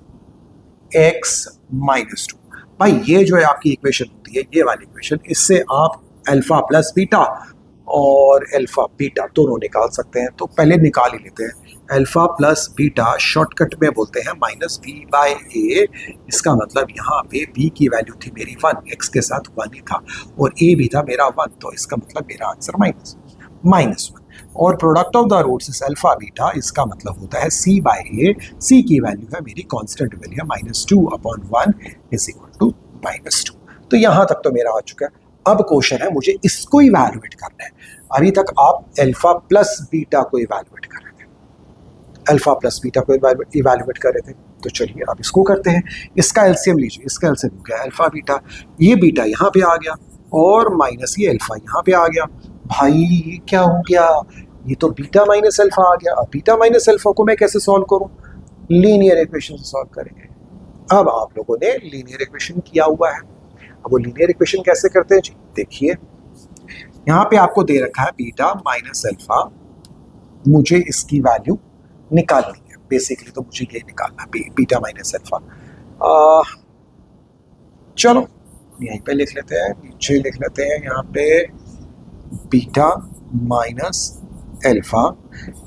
x minus 2। भाई ये जो है आपकी इक्वेशन होती है, ये वाली इक्वेशन, इससे आप अल्फा प्लस बीटा और अल्फा बीटा दोनों निकाल सकते हैं। तो पहले निकाल ही लेते हैं। अल्फा प्लस बीटा शॉर्टकट में बोलते हैं माइनस बी बाय ए। इसका मतलब यहाँ पे बी की वैल्यू थी मेरी 1, एक्स के साथ 1 ही था, और ए भी था मेरा 1, तो इसका मतलब मेरा आंसर माइनस 1। और product of the roots is alpha beta, इसका मतलब होता है सी बाय ए। सी की वैल्यू है मेरी कांस्टेंट वैल्यू है -2 अपॉन 1 इज इक्वल टू -2। तो यहाँ तक तो मेरा आ चुका है। अब क्वेश्चन है मुझे इसको इवैल्यूएट करना है। अभी तक आप अल्फा प्लस बीटा को इवैल्यूएट कर रहे थे, अल्फा प्लस बीटा को इवैल्यूएट कर रहे थे। तो चलिए अब इसको करते हैं। इसका एलसीएम लीजिए, इसका एलसीएम हो गया अल्फा बीटा, ये बीटा यहाँ पे आ गया और माइनस ये अल्फा यहाँ पे आ गया। भाई ये क्या हो गया, ये तो बीटा माइनस अल्फा आ गया। अब बीटा माइनस अल्फा को मैं कैसे सॉल्व करूँ, लीनियर इक्वेशन से सॉल्व करेंगे। अब आप लोगों ने लीनियर इक्वेशन किया हुआ है, अब वो लीनियर इक्वेशन कैसे करते हैं जी, देखिए यहाँ पे आपको दे रखा है बीटा माइनस अल्फा, मुझे इसकी वैल्यू निकालनी है बेसिकली। तो मुझे ये निकालना है बीटा माइनस अल्फा। चलो यहीं पे लिख लेते हैं, नीचे लिख लेते हैं यहाँ पे बीटा माइनस अल्फा।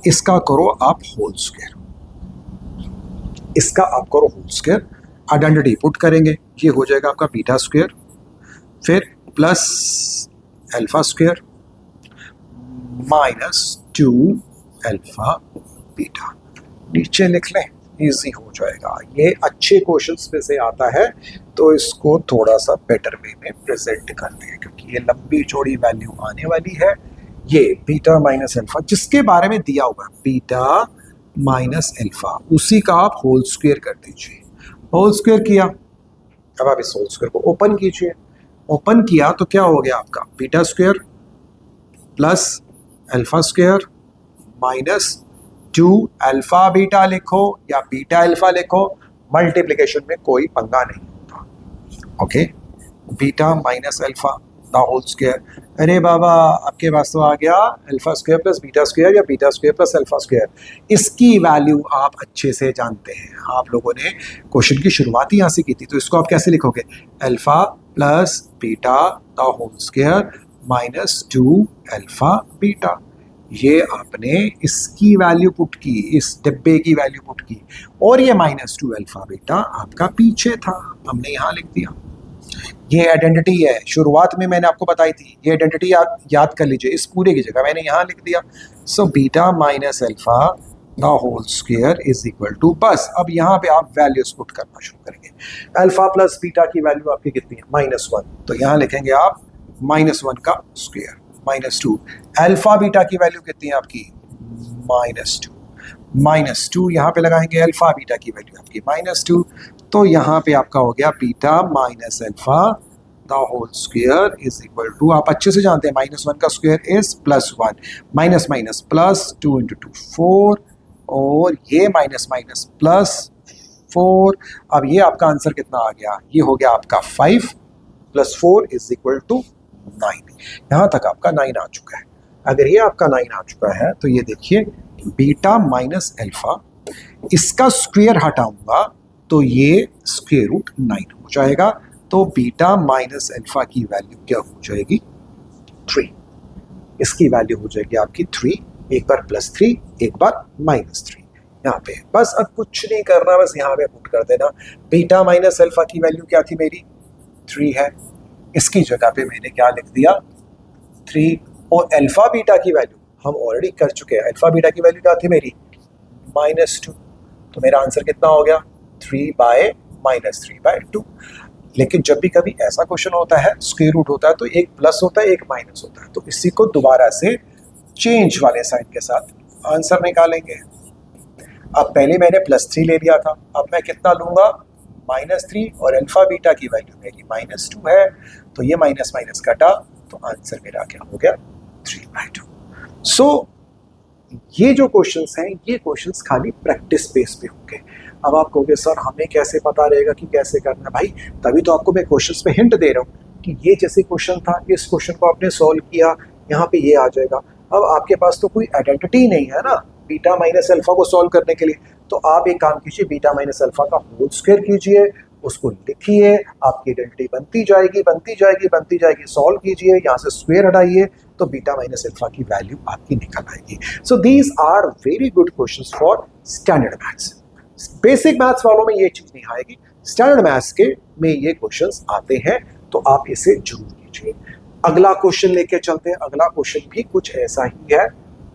इसका करो आप होल स्क्वायर, इसका आप करो होल स्क्वायर, आइडेंटिटी पुट करेंगे, ये हो जाएगा आपका बीटा स्क्वायर, फिर plus alpha square -2 alpha beta. नीचे लिख लें, इजी हो जाएगा। ये अच्छे क्वेश्चंस में से आता है, तो इसको थोड़ा सा बेटर वे में प्रेजेंट करते हैं, क्योंकि ये लंबी चौड़ी वैल्यू आने वाली है। ये बीटा माइनस अल्फा जिसके बारे में दिया हुआ है, बीटा माइनस अल्फा, उसी का आप होल स्क्वायर कर दीजिए। होल स्क्वायर किया, अब आप इस होल स्क्वायर को ओपन कीजिए। ओपन किया तो क्या हो गया आपका, beta square plus alpha square -2 alpha beta लिखो या बीटा अल्फा लिखो, मल्टीप्लिकेशन में कोई पंगा नहीं होता। Okay, beta minus alpha the whole square. अरे बाबा आपके पास तो आ गया alpha square plus beta square या beta square plus alpha square. इसकी वैल्यू आप अच्छे से जानते हैं, आप लोगों ने क्वेश्चन की शुरुआत ही यहाँ से की थी। तो इसको आप कैसे लिखोगे, alpha plus beta the whole square -2 alpha beta. ये आपने इसकी वैल्यू पुट की, इस डिब्बे की वैल्यू पुट की, और ये -2 अल्फा बीटा आपका पीछे था, हमने यहाँ लिख दिया। ये आइडेंटिटी है, शुरुआत में मैंने आपको बताई थी, ये आइडेंटिटी याद कर लीजिए, इस पूरे की जगह मैंने यहाँ लिख दिया। So beta minus alpha the whole square is equal to, बस अब यहाँ पे आप वैल्यूज पुट करना शुरू करेंगे। अल्फा प्लस बीटा की वैल्यू आपकी कितनी है, -1, तो यहाँ लिखेंगे आप -1 का स्क्वायर -2। अल्फा बीटा की वैल्यू कितनी है आपकी, -2 यहाँ पे लगाएंगे, अल्फा बीटा की वैल्यू आपकी -2, तो यहाँ पे आपका हो गया beta minus alpha the whole square is equal to, आप अच्छे से जानते हैं -1 का square is +1, minus minus plus, 2 × 2 4, और ये माइनस माइनस +4। अब ये आपका आंसर कितना आ गया, ये हो गया आपका 5 + 4 इज इक्वल टू 9। यहाँ तक आपका 9 आ चुका है। अगर ये आपका 9 आ चुका है तो ये देखिए बीटा माइनस अल्फा, इसका स्क्वायर हटाऊंगा तो ये स्क्वायर रूट 9 हो जाएगा। तो बीटा माइनस अल्फा की वैल्यू क्या हो जाएगी, 3। इसकी वैल्यू हो जाएगी आपकी 3, एक बार +3 एक बार -3 यहाँ पे। बस अब कुछ नहीं करना, बस यहाँ पे पुट कर देना। बीटा माइनस अल्फा की वैल्यू क्या थी मेरी, 3 है, इसकी जगह पे मैंने क्या लिख दिया, 3। और अल्फा बीटा की वैल्यू हम ऑलरेडी कर चुके हैं, अल्फा बीटा की वैल्यू क्या थी मेरी, -2, तो मेरा आंसर कितना हो गया, 3/-2। लेकिन जब भी कभी ऐसा क्वेश्चन होता है, स्क्वायर रूट होता है, तो एक प्लस होता है एक माइनस होता है, तो इसी को दोबारा से चेंज वाले साइन के साथ आंसर निकालेंगे। अब पहले मैंने +3 ले लिया था, अब मैं कितना लूंगा, -3, और अल्फा बीटा की वैल्यू मेरी -2 है, तो ये माइनस माइनस कटा, तो आंसर मेरा क्या हो गया 3/2। सो ये जो क्वेश्चंस हैं ये क्वेश्चंस खाली प्रैक्टिस बेस पे होंगे। अब आप कहोगे सर हमें कैसे पता रहेगा कि कैसे करना है? भाई तभी तो आपको मैं क्वेश्चंस पे हिंट दे रहा हूँ कि ये जैसे क्वेश्चन था, इस क्वेश्चन को आपने सॉल्व किया, यहाँ पे ये आ जाएगा। अब आपके पास तो कोई आइडेंटिटी नहीं है ना बीटा माइनस अल्फा को सॉल्व करने के लिए, तो आप एक काम कीजिए, बीटा माइनस अल्फा का होल स्क्वायर कीजिए, उसको लिखिए, आपकी आइडेंटिटी बनती जाएगी बनती जाएगी बनती जाएगी, सॉल्व कीजिए, यहाँ से स्क्वायर हटाइए, तो बीटा माइनस अल्फा की वैल्यू आपकी निकल आएगी। So these are very good questions for standard maths. Basic maths वालों में ये चीज नहीं आएगी, स्टैंडर्ड मैथ्स के में ये क्वेश्चंस आते हैं, तो आप इसे जरूर कीजिए। अगला क्वेश्चन लेके चलते हैं। अगला क्वेश्चन भी कुछ ऐसा ही है,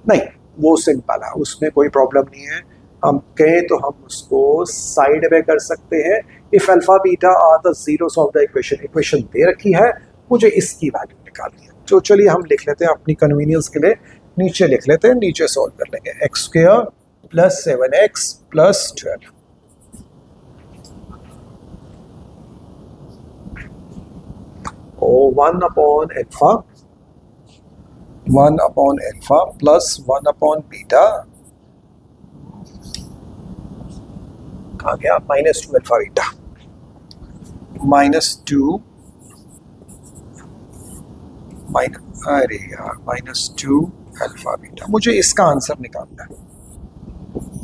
नहीं वो सिंपल है, उसमें कोई प्रॉब्लम नहीं है। हम कहें तो हम उसको साइड में कर सकते हैं। If alpha beta are the zeros of the equation, equation दे रखी है, मुझे इसकी वैल्यू निकालनी है। तो चलिए हम लिख लेते हैं अपनी कन्वीनियंस के लिए, नीचे लिख लेते हैं, नीचे सॉल्व कर लेंगे। X square plus 7x plus 12 और 1 upon alpha plus 1 upon beta, कहाँ गया, -2 अल्फा बीटा, -2 अरे यार -2 अल्फा बीटा। मुझे इसका आंसर निकालना है,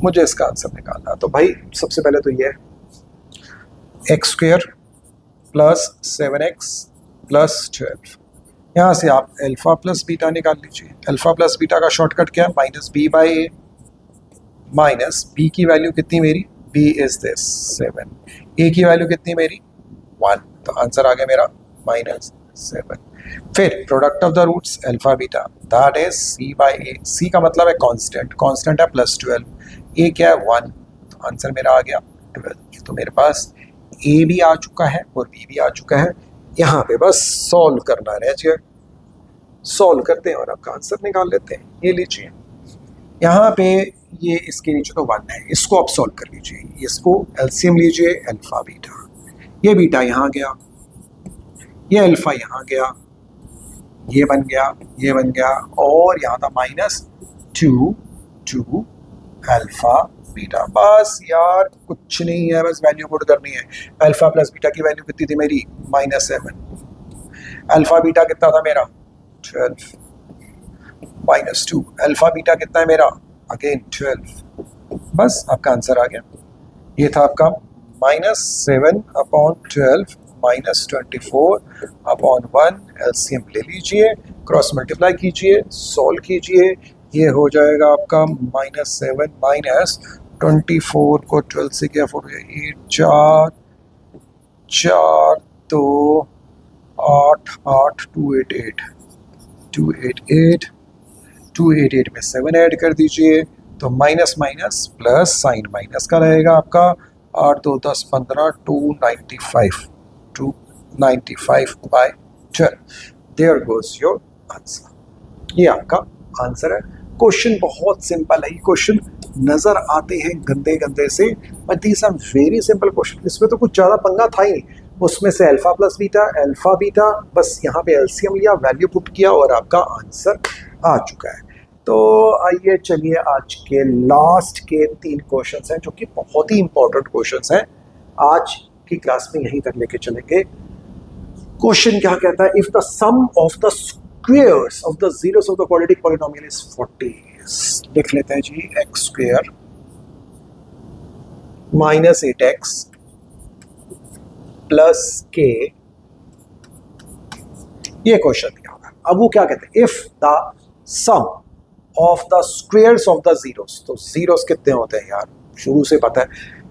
मुझे इसका आंसर निकालना है। तो भाई सबसे पहले तो ये x square plus 7x plus 12, यहाँ से आप अल्फा प्लस बीटा निकाल लीजिए। अल्फा प्लस बीटा का शॉर्टकट क्या है, -b/a, माइनस b की वैल्यू कितनी मेरी, b इज दिस 7, a की वैल्यू कितनी मेरी 1, तो आंसर आ गया मेरा -7। फिर product of the roots alpha beta, that is c/a, c का मतलब है कांस्टेंट, कांस्टेंट है +12, a क्या है 1, तो आंसर मेरा आ गया 12। तो मेरे पास a भी आ चुका है और b भी आ चुका है, यहाँ पे बस सॉल्व करना रह जाए। सॉल्व करते हैं और आपका आंसर निकाल लेते हैं। ये लीजिए, यहाँ पे ये इसके नीचे तो 1 है, इसको आप सॉल्व कर लीजिए, इसको एलसीएम लीजिए, अल्फा बीटा, ये बीटा यहाँ गया, ये अल्फा यहाँ गया, ये बन गया, ये बन गया, और यहाँ था -2 अल्फा बीटा। बस यार कुछ नहीं है, बस वैल्यू पुट करनी है। अल्फा प्लस बीटा की वैल्यू कितनी थी मेरी -7, अल्फा बीटा कितना था मेरा 12, -2 अल्फा बीटा कितना है मेरा अगेन 12, बस आपका आंसर आ गया। ये था आपका -7 अपॉन 12 -24 अपॉन 1, एलसीएम ले लीजिए, क्रॉस मल्टीप्लाई कीजिए, सॉल्व कीजिए, ये हो जाएगा आपका -7 -24 को 12 से क्या 4 8 4 4 2 8 8 288 288 288 में 7 ऐड कर दीजिए, तो minus minus plus sign minus का रहेगा आपका 8 2 10 15 295/12। There goes your answer. ये आपका आंसर है। क्वेश्चन बहुत सिंपल है, क्वेश्चन नजर आते हैं गंदे गंदे से, but these are very simple question. इसमें तो कुछ ज़्यादा पंगा था ही नहीं, उसमें से alpha plus beta alpha beta, बस यहाँ पे एलसीएम लिया, वैल्यू पुट किया और आपका आंसर आ चुका है। तो आइए चलिए आज के लास्ट के 3 क्वेश्चंस हैं जो कि बहुत ही इंपॉर्टेंट क्वेश्चंस हैं, आज की क्लास में यहीं तक लेके चलेंगे। क्वेश्चन क्या कहता है, if the sum of the squares of the zeros of the quadratic polynomial is 40, लिख लेते हैं जी, x square -8x plus k, ये क्वेश्चन दिया होगा। अब वो क्या कहते हैं, if the sum of the squares of the zeros, तो जीरोस कितने होते हैं यार, शुरू से पता है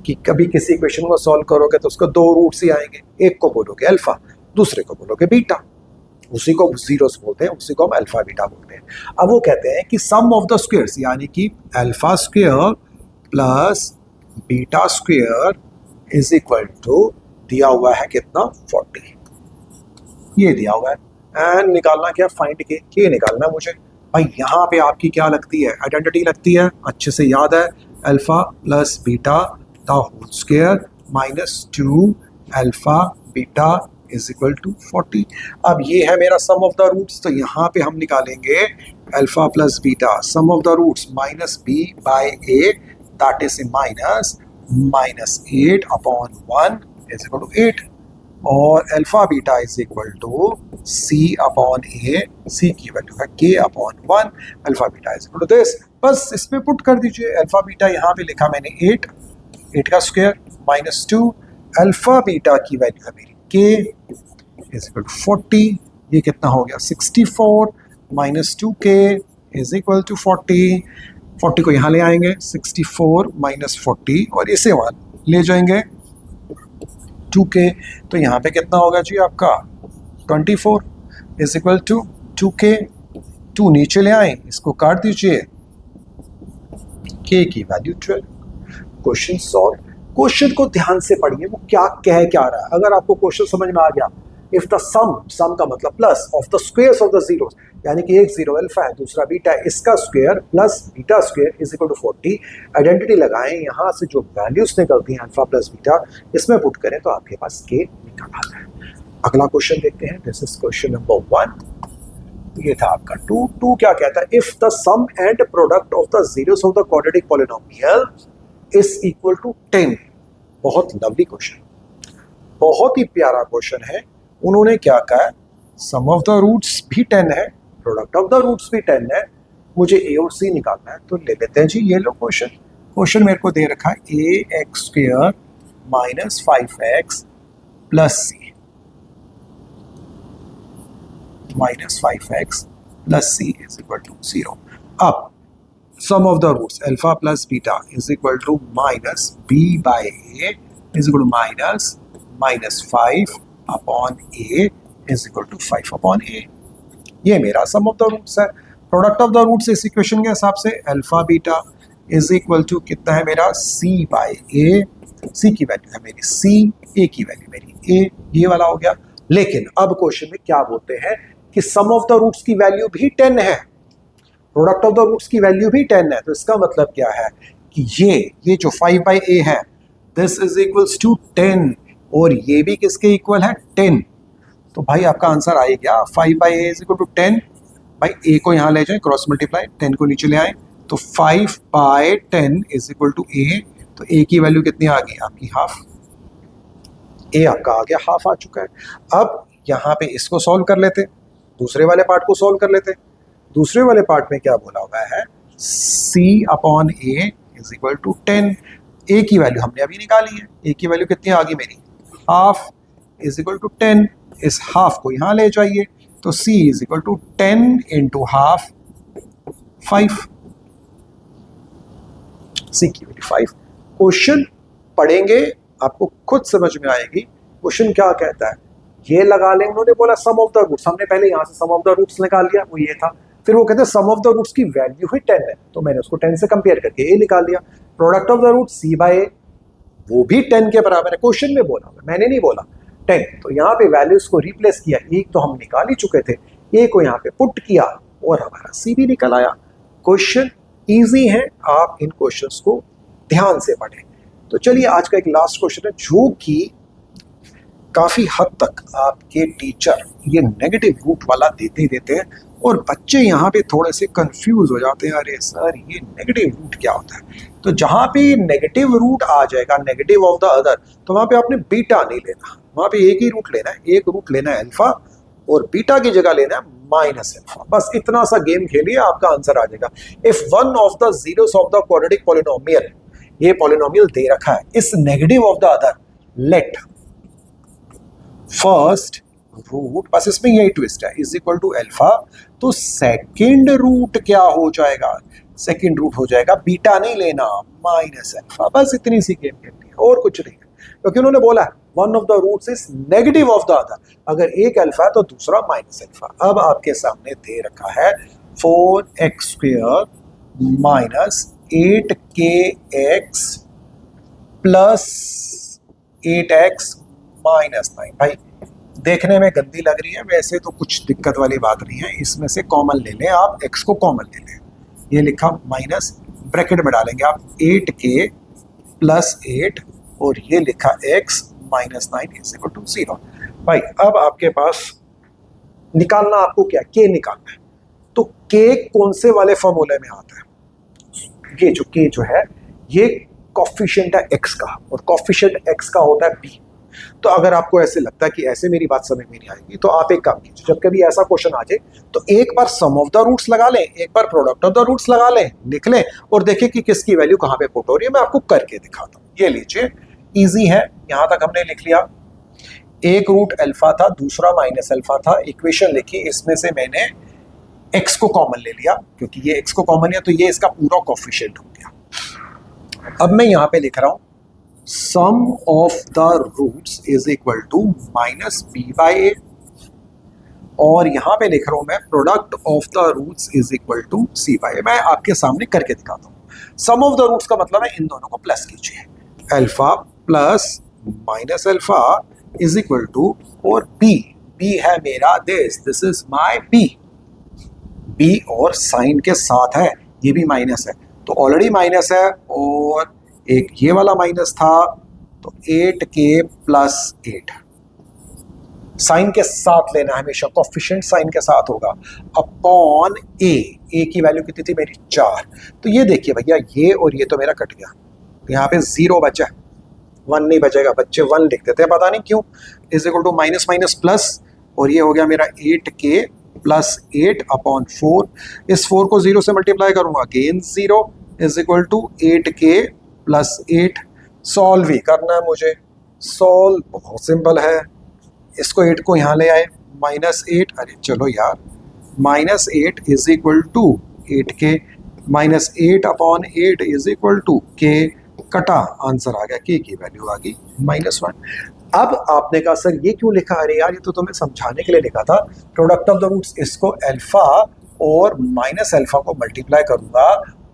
कि कभी किसी इक्वेशन को सॉल्व करोगे तो उसको 2 रूट्स ही आएंगे, एक को बोलोगे अल्फा, दूसरे को बोलोगे बीटा, उसी को जीरोस बोलते हैं, उसी को हम अल्फा बीटा बोलते हैं। अब वो कहते हैं कि सम ऑफ द स्क्वायर्स, यानी कि alpha square plus beta square is equal to, दिया हुआ है कितना 40, ये दिया हुआ है, एंड निकालना क्या, फाइंड के निकालना मुझे। भाई यहाँ पे आपकी क्या लगती है, आइडेंटिटी लगती है, अच्छे से याद है, alpha plus beta the whole square -2 alpha beta is equal to 40। अब ये है मेरा सम ऑफ द रूट्स, तो यहाँ पे हम निकालेंगे alpha plus beta sum of the roots minus b by a, that is minus 8 upon 1 is equal to 8, और alpha beta is equal to c upon a, c की वैल्यू है k upon 1, alpha beta is equal to this. बस इसमें पुट कर दीजिए, अल्फा बीटा यहाँ पे लिखा मैंने 8 का स्क्वायर माइनस 2, अल्फा बीटा की वैल्यू है मेरी के इज इक्वल टू 40, ये कितना हो गया 64 minus 2k is equal to 40, 40 को यहाँ ले आएंगे 64 माइनस 40 और इसे वहाँ ले जाएंगे 2k, तो यहाँ पे कितना होगा जी आपका 24 इज इक्वल टू 2k, 2 नीचे ले आए, इसको काट दीजिए, k की वैल्यू 12। Question solve. क्वेश्चन को ध्यान से पढ़िए, वो क्या रहा है। अगर आपको क्वेश्चन समझ में आ गया, इफ द सम का मतलब plus of the squares of the zeros, यानी कि एक जीरो अल्फा है दूसरा बीटा है, इसका square plus beta square is equal to 40, identity लगाएं, यहाँ से जो वैल्यूज निकलती हैं अल्फा प्लस बीटा इसमें पुट करें तो आपके पास के निकल आता है। अगला क्वेश्चन देखते हैं, दिस इज क्वेश्चन नंबर 1। ये था आपका 2 क्या कहता है, if the sum and product of the zeros of the quadratic polynomial is equal to 10। बहुत लवली क्वेश्चन, बहुत ही प्यारा क्वेश्चन है। उन्होंने क्या कहा, सम ऑफ द रूट्स भी 10 है, प्रोडक्ट ऑफ द रूट्स भी 10 है, मुझे ए और सी निकालना है, तो ले लेते हैं जी। ये लो क्वेश्चन मेरे को दे रखा है a x square minus 5x plus c minus 5x plus c is equal to 0। अब sum of the roots alpha plus beta is equal to minus b by a is equal to minus 5 upon A is equal to 5 upon a. ये मेरा सम ऑफ द रूट्स है। प्रोडक्ट ऑफ द रूट्स इस इक्वेशन के हिसाब से alpha beta is equal to कितना है मेरा सी बाय ए, सी की वैल्यू है मेरी सी, ए की वैल्यू मेरी ए, ये वाला हो गया। लेकिन अब क्वेश्चन में क्या बोलते हैं कि सम ऑफ द रूट्स की वैल्यू भी 10 है, प्रोडक्ट ऑफ द रूट्स की वैल्यू भी 10 है, तो इसका मतलब क्या है कि ये जो 5 बाई ए है दिस इज इक्वल्स टू 10 और ये भी किसके इक्वल है 10। तो भाई आपका आंसर आ गया 5 by A is equal to 10। भाई ए को यहाँ ले जाए, क्रॉस मल्टीप्लाई, 10 को नीचे ले आए, तो 5 बाय 10 इज इक्वल टू ए, तो ए की वैल्यू कितनी आ गई आपकी हाफ, ए आपका आ गया हाफ आ चुका है। अब यहाँ पे इसको सॉल्व कर लेते, दूसरे वाले पार्ट को सॉल्व कर लेते। दूसरे वाले पार्ट में क्या बोला हुआ है, c upon A is equal to 10, A की वैल्यू हमने अभी निकाली है, ए की वैल्यू कितनी आ गई मेरी हाफ इज इक्वल टू 10, इस हाफ को यहाँ ले जाइए, तो c is equal to 10 into half 5, c की वैल्यू 5। क्वेश्चन पढ़ेंगे आपको खुद समझ में आएगी क्वेश्चन क्या कहता है। ये लगा लें, उन्होंने बोला सम ऑफ द रूट्स, हमने पहले यहाँ से सम ऑफ द रूट्स निकाल लिया, वो ये था। फिर वो कहते हैं सम ऑफ द रूट्स की वैल्यू ही 10 है, तो मैंने उसको 10 से कंपेयर करके ए निकाल लिया। Product of the root c by a, वो भी 10 के बराबर है, क्वेश्चन में बोला, मैंने नहीं बोला 10। तो यहाँ पे वैल्यूज को रिप्लेस किया, एक तो हम निकाल ही चुके थे, ए को यहाँ पे पुट किया और हमारा सी भी निकल आया। क्वेश्चन ईजी है, आप इन क्वेश्चंस को ध्यान से पढ़ें। तो चलिए आज का एक लास्ट क्वेश्चन है जो कि काफी हद तक आपके टीचर ये नेगेटिव रूट वाला देते हैं और बच्चे यहाँ पे थोड़े से कंफ्यूज हो जाते हैं, अरे सर ये नेगेटिव रूट क्या होता है। तो जहाँ पे नेगेटिव रूट आ जाएगा, नेगेटिव ऑफ द अदर, तो वहाँ पे आपने बीटा नहीं लेना, वहाँ पे एक ही रूट लेना है, एक रूट लेना है अल्फा और बीटा की जगह लेना है माइनस अल्फा। बस इतना सा गेम खेलिए, आपका आंसर आ जाएगा। If one of the zeros of the quadratic polynomial, ये पॉलिनोमियल दे रखा है, is negative of the other, let first root, बस इसमें यही ट्विस्ट है, इज इक्वल टू अल्फा, तो सेकंड रूट क्या हो जाएगा, सेकंड रूट हो जाएगा बीटा नहीं लेना, माइनस अल्फा। बस इतनी सी गेम खेलनी है और कुछ नहीं है, क्योंकि उन्होंने बोला one of the roots is negative of the other, अगर एक अल्फा है तो दूसरा माइनस अल्फा। अब आपके सामने दे रखा है 4x square minus 8kx plus 8x minus 9। भाई देखने में गंदी लग रही है, वैसे तो कुछ दिक्कत वाली बात नहीं है, इसमें से कॉमन ले लें आप, x को कॉमन ले लें, ये लिखा माइनस, ब्रैकेट में डालेंगे आप 8k प्लस 8 और ये लिखा x minus 9 is equal to 0। भाई अब आपके पास निकालना, आपको क्या के निकालना है, तो के कौन से वाले फॉर्मूले में आता है? ये जो के जो है ये कॉफिशिएंट है एक्स का, और कॉफिशिएंट एक्स का होता है बी। तो अगर आपको ऐसे लगता है कि ऐसे मेरी बात समझ में नहीं आएगी, तो आप एक काम कीजिए, जब कभी ऐसा क्वेश्चन आ जाए तो एक बार सम ऑफ द रूट्स लगा लें, एक बार प्रोडक्ट ऑफ द रूट्स लगा लें, लिख लें और देखें कि किसकी वैल्यू कहाँ पे पुट हो रही है। मैं आपको करके दिखाता हूँ। ये लीजिए, इजी है, यहां तक हमने लिख लिया। एक रूट अल्फा था, दूसरा माइनस अल्फा था। इक्वेशन लिखी, इसमें से मैंने एक्स को कॉमन ले लिया, क्योंकि ये एक्स को कॉमन है तो ये इसका पूरा कोफिशिएंट हो गया। अब मैं यहां पे लिख रहा हूं sum of the roots is equal to minus b by a, और यहां पे लिख रहा हूं मैं product of the roots is equal to c by a. मैं आपके सामने करके दिखाता हूं। सम ऑफ द रूट्स का मतलब है इन दोनों को प्लस कीजिए, alpha plus minus alpha is equal to, और बी, बी है मेरा this is my B, B और साइन के साथ है, ये भी माइनस है तो ऑलरेडी माइनस है, और एक ये वाला माइनस था तो 8k प्लस 8 साइन के साथ लेना, हमेशा कोफिशिएंट साइन के साथ होगा, अपॉन ए की वैल्यू कितनी थी मेरी 4। तो ये देखिए भैया, ये और ये तो मेरा कट गया, यहाँ पे 0 बचा, 1 नहीं बचेगा, बच्चे 1 लिख देते हैं पता नहीं क्यों। Is equal to minus minus plus, और ये हो गया मेरा 8k प्लस 8 अपॉन 4। इस 4 को 0 से मल्टीप्लाई करूंगा, again 0 is equal to 8k plus 8। Solve ही करना है मुझे, सॉल्व बहुत सिंपल है। इसको 8 को यहाँ ले आए, माइनस 8, अरे चलो यार, minus 8 is equal to 8k, minus 8 upon 8 is equal to k, कटा, आंसर आ गया, k की वैल्यू आ गई -1। अब आपने कहा सर ये क्यों लिखा? अरे यार ये तो तुम्हें समझाने के लिए लिखा था। प्रोडक्ट ऑफ द रूट्स, इसको अल्फा और माइनस अल्फा को मल्टीप्लाई करूंगा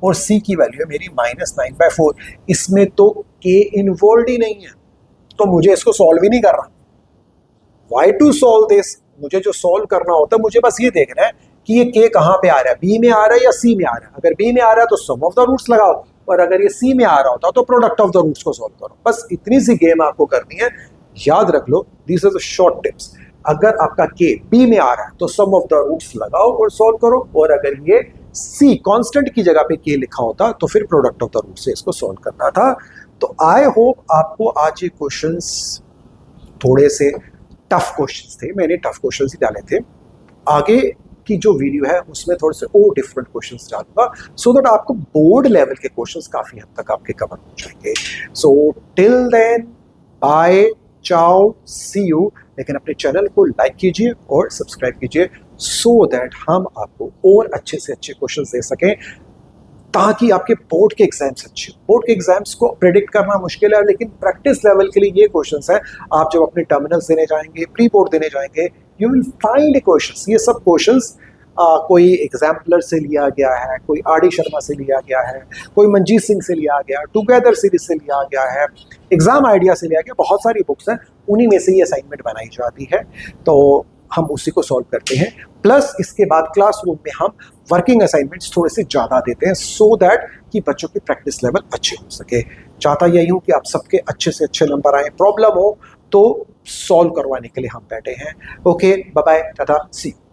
और c की वैल्यू है मेरी -9/4। इसमें तो k इन्वॉल्व ही नहीं है, तो मुझे इसको सॉल्व ही नहीं करना। Why to solve this? मुझे जो सॉल्व करना होता है, मुझे बस ये देखना है कि ये k कहाँ पे आ रहा है, b में आ रहा है या c में आ रहा है। अगर b में आ रहा है तो सम ऑफ द रूट्स लगाओ, और अगर ये c में आ रहा होता तो प्रोडक्ट ऑफ द रूट्स को सॉल्व करो। बस इतनी सी गेम आपको करनी है, याद रख लो, दिस इज शॉर्ट टिप्स। अगर आपका k b में आ रहा है तो सम ऑफ द रूट्स लगाओ और सॉल्व करो, और अगर ये c कांस्टेंट की जगह पे k लिखा होता तो फिर प्रोडक्ट ऑफ द रूट से इसको सॉल्व करना था। तो आई होप आपको आज ये क्वेश्चंस थोड़े से टफ क्वेश्चंस थे, मैंने टफ क्वेश्चंस ही डाले थे। आगे की जो वीडियो है उसमें थोड़े से और डिफरेंट क्वेश्चंस डालूंगा, सो दैट आपको बोर्ड लेवल के क्वेश्चंस काफी हद तक आपके कवर हो जाएंगे। सो टिल देन, बाय, चाओ, सी यू। लेकिन अपने चैनल को लाइक कीजिए और सब्सक्राइब कीजिए, सो दैट हम आपको और अच्छे से अच्छे क्वेश्चंस दे सकें, ताकि आपके बोर्ड के एग्जाम्स अच्छे हो। बोर्ड के एग्जाम्स को प्रेडिक्ट करना मुश्किल है, लेकिन प्रैक्टिस लेवल के लिए ये क्वेश्चंस हैं। आप जब अपने टर्मिनल्स देने जाएंगे, प्री बोर्ड देने जाएंगे, यू विल फाइंड क्वेश्चंस। ये सब क्वेश्चंस कोई एग्जाम्पलर से लिया गया है, कोई आर डी शर्मा से लिया गया है, कोई मंजीत सिंह से लिया गया, टुगेदर सीरीज से लिया गया है, एग्जाम आइडिया से लिया गया, बहुत सारी बुक्स हैं, उन्हीं में से ये असाइनमेंट बनाई जाती है। तो हम उसी को सॉल्व करते हैं, प्लस इसके बाद क्लासरूम में हम वर्किंग असाइनमेंट्स थोड़े से ज़्यादा देते हैं, सो दैट कि बच्चों की प्रैक्टिस लेवल अच्छे हो सके। चाहता यही हूँ कि आप सबके अच्छे से अच्छे नंबर आए, प्रॉब्लम हो तो सॉल्व करवाने के लिए हम बैठे हैं। ओके, बाय बाय, टाटा, सी यू।